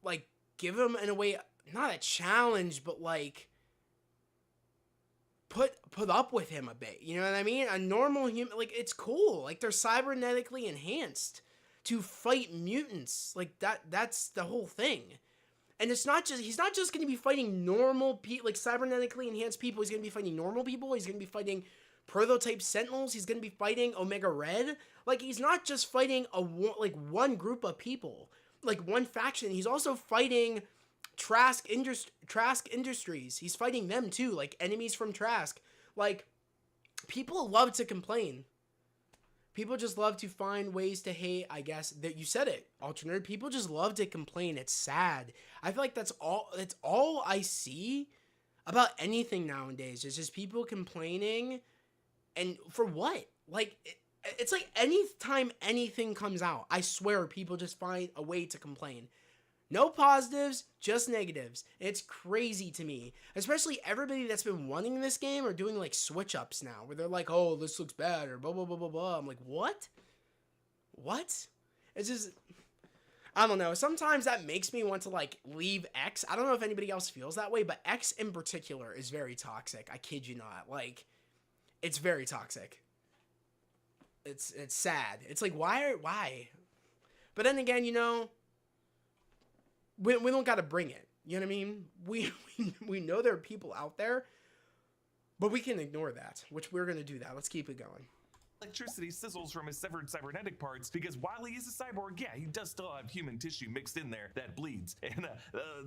like, give him in a way, not a challenge, but like, put up with him a bit. You know what I mean? A normal human, like, it's cool. Like, they're cybernetically enhanced to fight mutants. Like, that's the whole thing. And it's not just, he's not just going to be fighting normal people, like cybernetically enhanced people. He's going to be fighting normal people. He's going to be fighting prototype Sentinels. He's going to be fighting Omega Red. Like, he's not just fighting one group of people, like one faction. He's also fighting Trask Industries. He's fighting them too, like enemies from Trask. Like, people love to complain. People just love to find ways to hate, I guess. That you said it, Alternate. People just love to complain. It's sad. I feel like that's all I see about anything nowadays. It's just people complaining. And for what? Like, it's like anytime anything comes out, I swear people just find a way to complain. No positives, just negatives. It's crazy to me. Especially everybody that's been wanting this game are doing like switch ups now where they're like, oh, this looks bad or blah, blah, blah, blah, blah. I'm like, what? What? It's just, I don't know. Sometimes that makes me want to like leave X. I don't know if anybody else feels that way, but X in particular is very toxic. I kid you not. Like, it's very toxic. It's sad. It's like, why? But then again, you know, we don't got to bring it. You know what I mean? We know there are people out there, but we can ignore that, which we're going to do that. Let's keep it going. Electricity sizzles from his severed cybernetic parts because while he is a cyborg, yeah, he does still have human tissue mixed in there that bleeds. And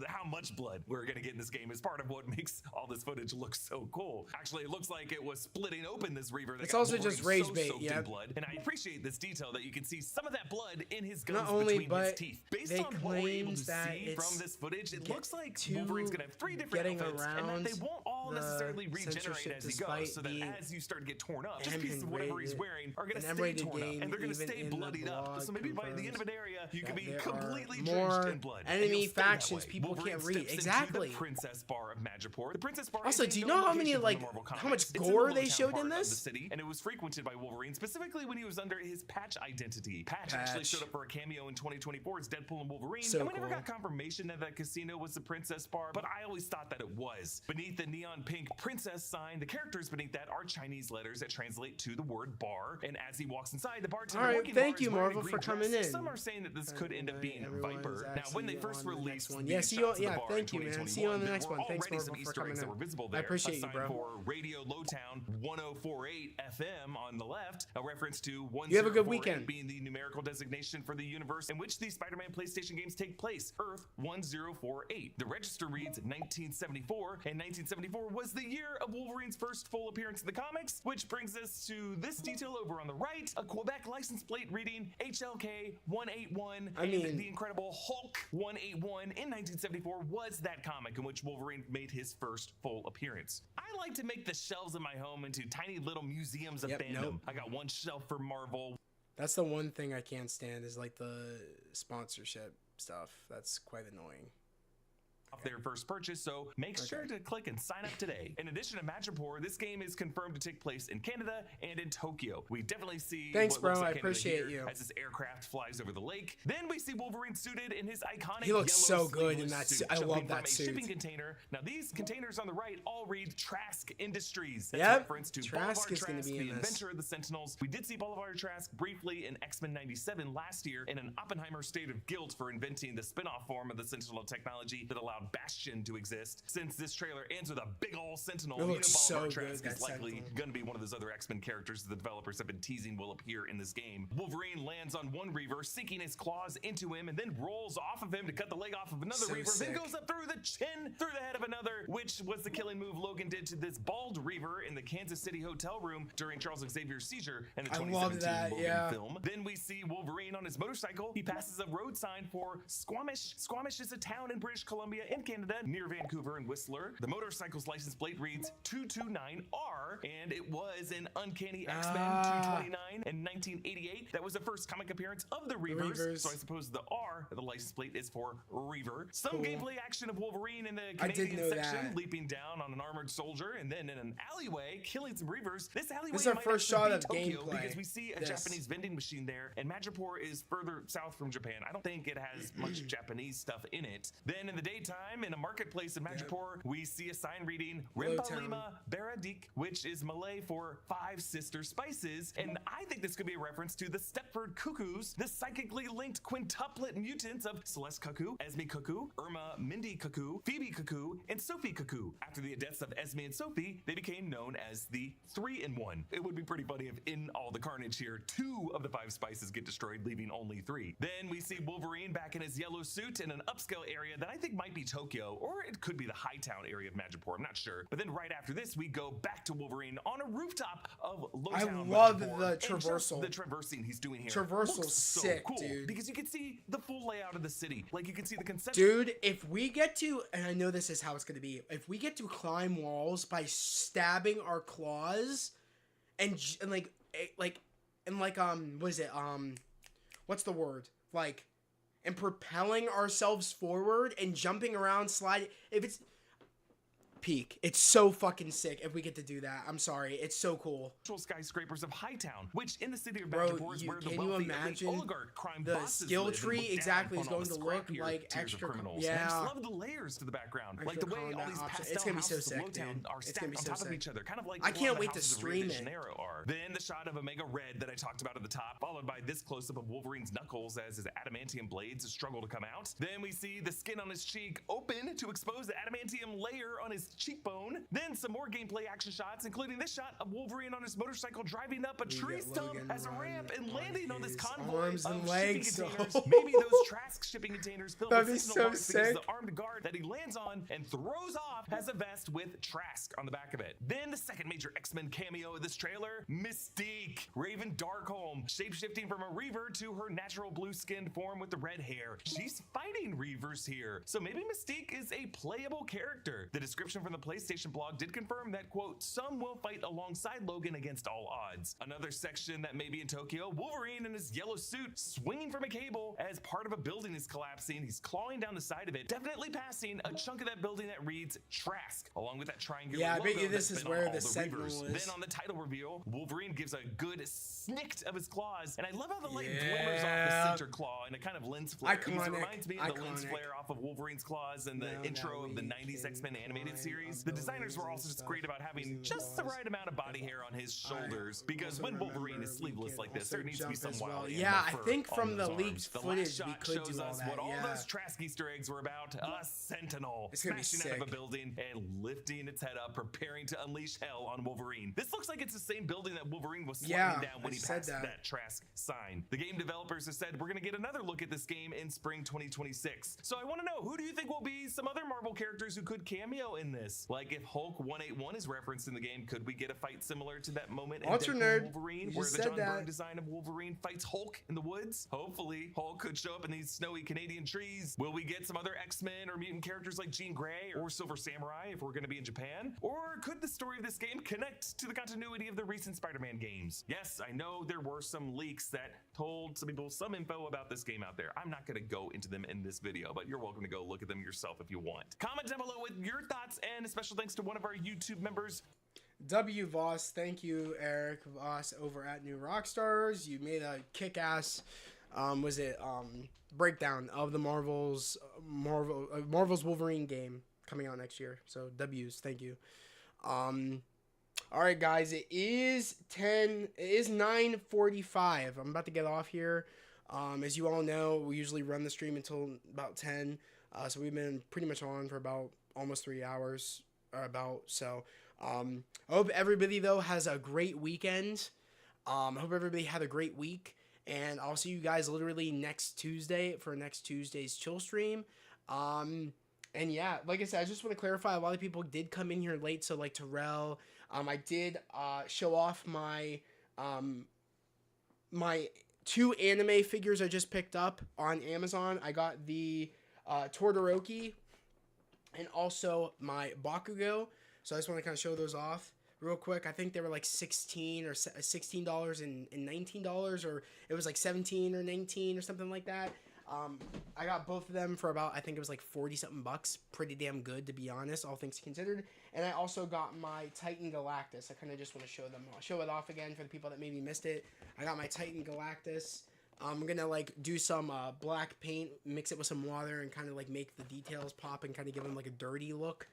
how much blood we're going to get in this game is part of what makes all this footage look so cool. Actually, it looks like it was splitting open this Reaver. It's also just rage bait, yeah. Blood. And I appreciate this detail that you can see some of that blood in his gums Not only, between but his teeth. Based they on what we're able to that see it's from this footage, it looks like to Wolverine's going to have 3 different getting outfits, and that around they won't all necessarily regenerate censorship as he goes, so that despite as you start to get torn up, just an pieces of whatever he's M-rated- wearing are going to an stay M-rated torn up, game, and they're going to even stay in the bloodied up. blog So maybe by the end of an confirms area, you that can be there completely are drenched more in blood. enemy And you'll stay that factions way. people Wolverine can't read. steps into Exactly. The Princess Bar of Madripoor. The Princess Bar Also, is do you a know known how many, location like, from the Marvel how much Comics. It's in the gore they Lowtown showed in part of this? the city, and it was frequented by Wolverine specifically when he was under his Patch identity. Patch actually Patch. showed up for a cameo in 2024's Deadpool and Wolverine, So and we never cool. got confirmation that that casino was the Princess Bar, but I always thought that it was. Beneath the neon pink princess sign, the characters beneath that are Chinese letters that translate to the word bar, and as he walks inside, the bartender All right, working the thank bar you, is wearing a Marvel, green for coming dress. in. Some are saying that this could end up being Everyone Viper. is Now, when they actually first on the released next one. the Yeah, see you- shots of the yeah, bar thank in you, man. 2021, See you on the there next were one. Thanks, already some Marvel, for Easter coming eggs that in. were visible I there. appreciate A you, sign bro. for Radio Lowtown 1048 FM on the left, a reference to 1048 You have a good weekend. being the numerical designation for the universe in which the Spider-Man PlayStation games take place, Earth 1048. The register reads 1974, and 1974 was the year of Wolverine's first full appearance in the comics, which brings us to this detail over on the right, a Quebec license plate reading HLK 181, I mean- and the Incredible Hulk 181 in 1974 was that comic in which Wolverine made his first full appearance. I like to make the shelves in my home into tiny little museums of Yep, fandom. nope. I got one shelf for Marvel, That's the one thing I can't stand is like the sponsorship stuff. That's quite annoying. off their first purchase, so make sure to click and sign up today. In addition to Madripoor, this game is confirmed to take place in Canada and in Tokyo. We definitely see Thanks, what bro. looks like I Canada appreciate here you. as this aircraft flies over the lake. Then we see Wolverine suited in his iconic He looks yellow so good in sleeveless that suit, suit. I jumping love from that a suit. shipping container. Now these containers on the right all read Trask Industries. That's Yep. reference to Trask Bolivar is gonna Trask, be in the this. inventor of the Sentinels. We did see Bolivar Trask briefly in X-Men 97 last year in an Oppenheimer State of Guilt for inventing the spin-off form of the Sentinel technology that allowed Bastion to exist. Since this trailer ends with a big ol' Sentinel, It you know looks so Bolivar good, Trask that is likely Sentinel. going to be one of those other X-Men characters the developers have been teasing will appear in this game. Wolverine lands on one Reaver, sinking his claws into him, and then rolls off of him to cut the leg off of another So Reaver, then sick. goes up through the chin, through the head of another, which was the killing move Logan did to this bald Reaver in the Kansas City hotel room during Charles Xavier's seizure in the I 2017 love that, Logan yeah. film. Then we see Wolverine on his motorcycle. He passes a road sign for Squamish. Squamish is a town in British Columbia in Canada near Vancouver and Whistler. The motorcycle's license plate reads 229R, and it was in Uncanny X-Men 229 in 1988. That was the first comic appearance of the Reavers. Reavers. So I suppose the R, the license plate, is for Reaver. Some Cool. gameplay action of Wolverine in the I did Canadian know section, that. leaping down on an armored soldier, and then in an alleyway, killing some Reavers. This alleyway This is our might first actually shot be of Tokyo gameplay. because we see a This. Japanese vending machine there, and Madripoor is further south from Japan. I don't think it has much Japanese stuff in it. Then in the daytime, in a marketplace in Madripoor, we see a sign reading Lowtown. Rempalima Beradik, which is Malay for Five Sister Spices. And I think this could be a reference to the Stepford Cuckoos, the psychically linked quintuplet mutants of Celeste Cuckoo, Esme Cuckoo, Irma Mindy Cuckoo, Phoebe Cuckoo, and Sophie Cuckoo. After the deaths of Esme and Sophie, they became known as the 3-in-1. It would be pretty funny if in all the carnage here, 2 of the 5 spices get destroyed, leaving only 3. Then we see Wolverine back in his yellow suit in an upscale area that I think might be Tokyo, or it could be the Hightown area of Madripoor, I'm not sure. But then right after this, we go back to Wolverine on a rooftop of Lowtown. love Madripoor, the and just traversal. The traversing he's doing here. Traversal's looks so sick, cool, dude. because you can see the full layout of the city. Like you can see the concept. Dude, if we get to, and I know this is how it's going to be, if we get to climb walls by stabbing our claws and what is it? What's the word? Like, and propelling ourselves forward and jumping around, sliding. If it's, peak. It's so fucking sick if we get to do that. I'm sorry. It's so cool. Skyscrapers of Hightown, which in the city of Bro, Badgerpore is where the can you wealthy imagine oligarch crime the bosses skill live and tree look down exactly is upon all going the to look scrappier like tiers of extra criminals. yeah. I just love the layers to the background, like the way all these option. pastel It's gonna be so houses of sick, Lowtown dude. are It's stacked gonna be on so top of sick. each other, kind of like I a lot can't of the wait to houses of Rio stream de it. Janeiro are. Then the shot of Omega Red that I talked about at the top, followed by this close-up of Wolverine's knuckles as his adamantium blades struggle to come out. Then we see the skin on his cheek open to expose the adamantium layer on his cheekbone. Then some more gameplay action shots, including this shot of Wolverine on his motorcycle driving up a tree stump Logan as a ramp and landing on this his convoy arms and of legs. shipping containers. Maybe those Trask shipping containers filled That'd with be seasonal so parts because sick. the armed guard that he lands on and throws off has a vest with Trask on the back of it. Then the second major X-Men cameo of this trailer, Mystique, Raven Darkholm, shapeshifting from a Reaver to her natural blue-skinned form with the red hair. She's fighting Reavers here, so maybe Mystique is a playable character. The description from the PlayStation blog did confirm that, quote, some will fight alongside Logan against all odds. Another section that may be in Tokyo, Wolverine in his yellow suit swinging from a cable as part of a building is collapsing. He's clawing down the side of it, definitely passing a chunk of that building that reads Trask, along with that triangular Yeah, I bet logo you this that's is been on where all the Sentinel Reavers. is. Then on the title reveal, Wolverine gives a good snick of his claws, and I love how the light glimmers off the center claw and a kind of lens flare. It Iconic. reminds me of the lens Iconic. flare off of Wolverine's claws and the Now intro that of the we 90s can X-Men animated climb series. up The the designers were lanes also and just stuff great about having using just the claws. right amount of body hair on his shoulders, because Also when remember Wolverine is we sleeveless can like this, also there needs to be jump some as wild well. animal Yeah, I fur think on from those the arms. leaked The footage, last we shot could shows do all us that, what all yeah. those Trask Easter eggs were about. A Sentinel It's gonna be smashing out of a sick. building and lifting its head up, preparing to unleash hell on Wolverine. This looks like it's the same building that Wolverine was sliding Yeah, down when I he said passed that. that Trask sign. The game developers have said we're going to get another look at this game in spring 2026. So I want to know, who do you think will be some other Marvel characters who could cameo in this? Like if Hulk 181 is referenced in the game, could we get a fight similar to that moment in Ultra Deadpool Nerd, Wolverine, you where just the said John that. Byrne design of Wolverine fights Hulk in the woods? Hopefully, Hulk could show up in these snowy Canadian trees. Will we get some other X-Men or mutant characters like Jean Grey or Silver Samurai if we're going to be in Japan? Or could the story of this game connect to the continuity of the recent Spider-Man games? Yes, I know there were some leaks that told some people some info about this game out there. I'm not going to go into them in this video, but you're welcome to go look at them yourself if you want. Comment down below with your thoughts, and a special thanks to one of our YouTube members, W. Voss, thank you, Eric Voss over at New Rockstars. You made a kick-ass, breakdown of the Marvel's Wolverine game coming out next year. So W's, thank you. All right, guys, it is 9:45. I'm about to get off here. As you all know, we usually run the stream until about 10. So we've been pretty much on for about almost 3 hours or about. So I hope everybody though has a great weekend. I hope everybody had a great week, and I'll see you guys literally next Tuesday for next Tuesday's chill stream. And yeah, like I said, I just want to clarify, a lot of people did come in here late. So like Terrell, I did show off my my 2 anime figures I just picked up on Amazon. I got the Todoroki and also my Bakugo. So I just want to kind of show those off real quick. I think they were like $16 or $16 and $19, or it was like 17 or 19 or something like that. I got both of them for about, I think it was like 40 something bucks. Pretty damn good, to be honest, all things considered. And I also got my Titan Galactus. I kind of just want to show them. I'll show it off again for the people that maybe missed it. I got my Titan Galactus. I'm going to like do some black paint, mix it with some water, and kind of like make the details pop and kind of give him like a dirty look.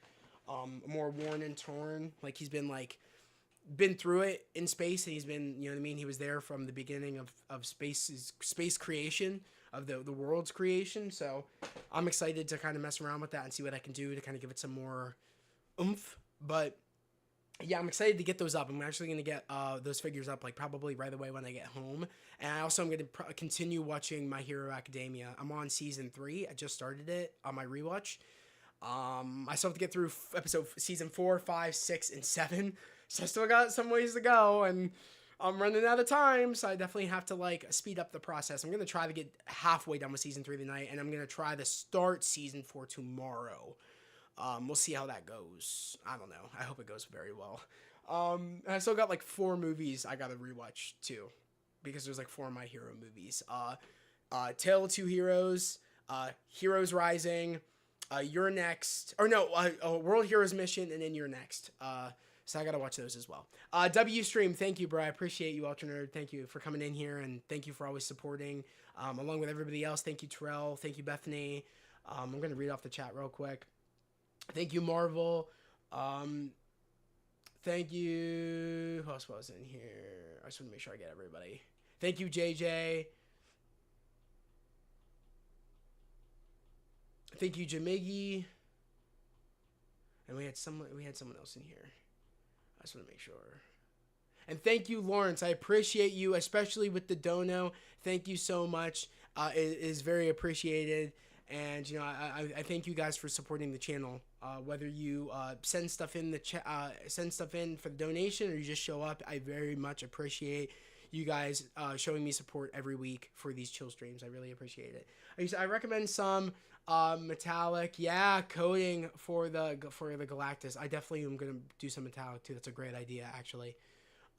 More worn and torn. Like he's been through it in space, and he's been, you know what I mean? He was there from the beginning of space creation, of the world's creation. So I'm excited to kind of mess around with that and see what I can do to kind of give it some more oomph. But yeah, I'm excited to get those up. I'm actually going to get those figures up like probably right away when I get home. And I also am going to continue watching My Hero Academia. I'm on season 3. I just started it on my rewatch. I still have to get through season 4, 5, 6, and 7. So I still got some ways to go, and I'm running out of time. So I definitely have to like speed up the process. I'm going to try to get halfway done with season 3 tonight, and I'm going to try to start season 4 tomorrow. We'll see how that goes. I don't know. I hope it goes very well. And I still got like 4 movies I got to rewatch too, because there's like 4 My Hero movies. Tale of Two Heroes, Heroes Rising, You're Next, or no, World Heroes Mission, and then You're Next. So I gotta watch those as well. W Stream, thank you, bro. I appreciate you, Ultra Nerd. Thank you for coming in here, and thank you for always supporting. Along with everybody else, thank you, Terrell. Thank you, Bethany. I'm gonna read off the chat real quick. Thank you, Marvel. Thank you. Who else was in here? I just want to make sure I get everybody. Thank you, JJ. Thank you, Jamigi. And we had someone else in here. I just want to make sure. And thank you, Lawrence. I appreciate you, especially with the dono. Thank you so much. It is very appreciated. And you know, I thank you guys for supporting the channel. Whether you send stuff in the send stuff in for the donation, or you just show up, I very much appreciate you guys showing me support every week for these chill streams. I really appreciate it. I recommend some metallic, coating for the Galactus. I definitely am gonna do some metallic too. That's a great idea, actually.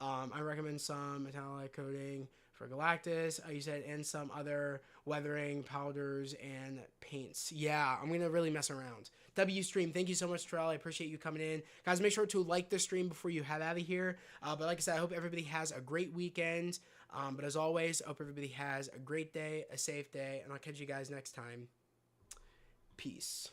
I recommend some metallic coating for Galactus, you said, and some other weathering powders and paints. Yeah, I'm going to really mess around. W Stream, thank you so much, Terrell. I appreciate you coming in. Guys, make sure to like the stream before you head out of here. But like I said, I hope everybody has a great weekend. But as always, I hope everybody has a great day, a safe day, and I'll catch you guys next time. Peace.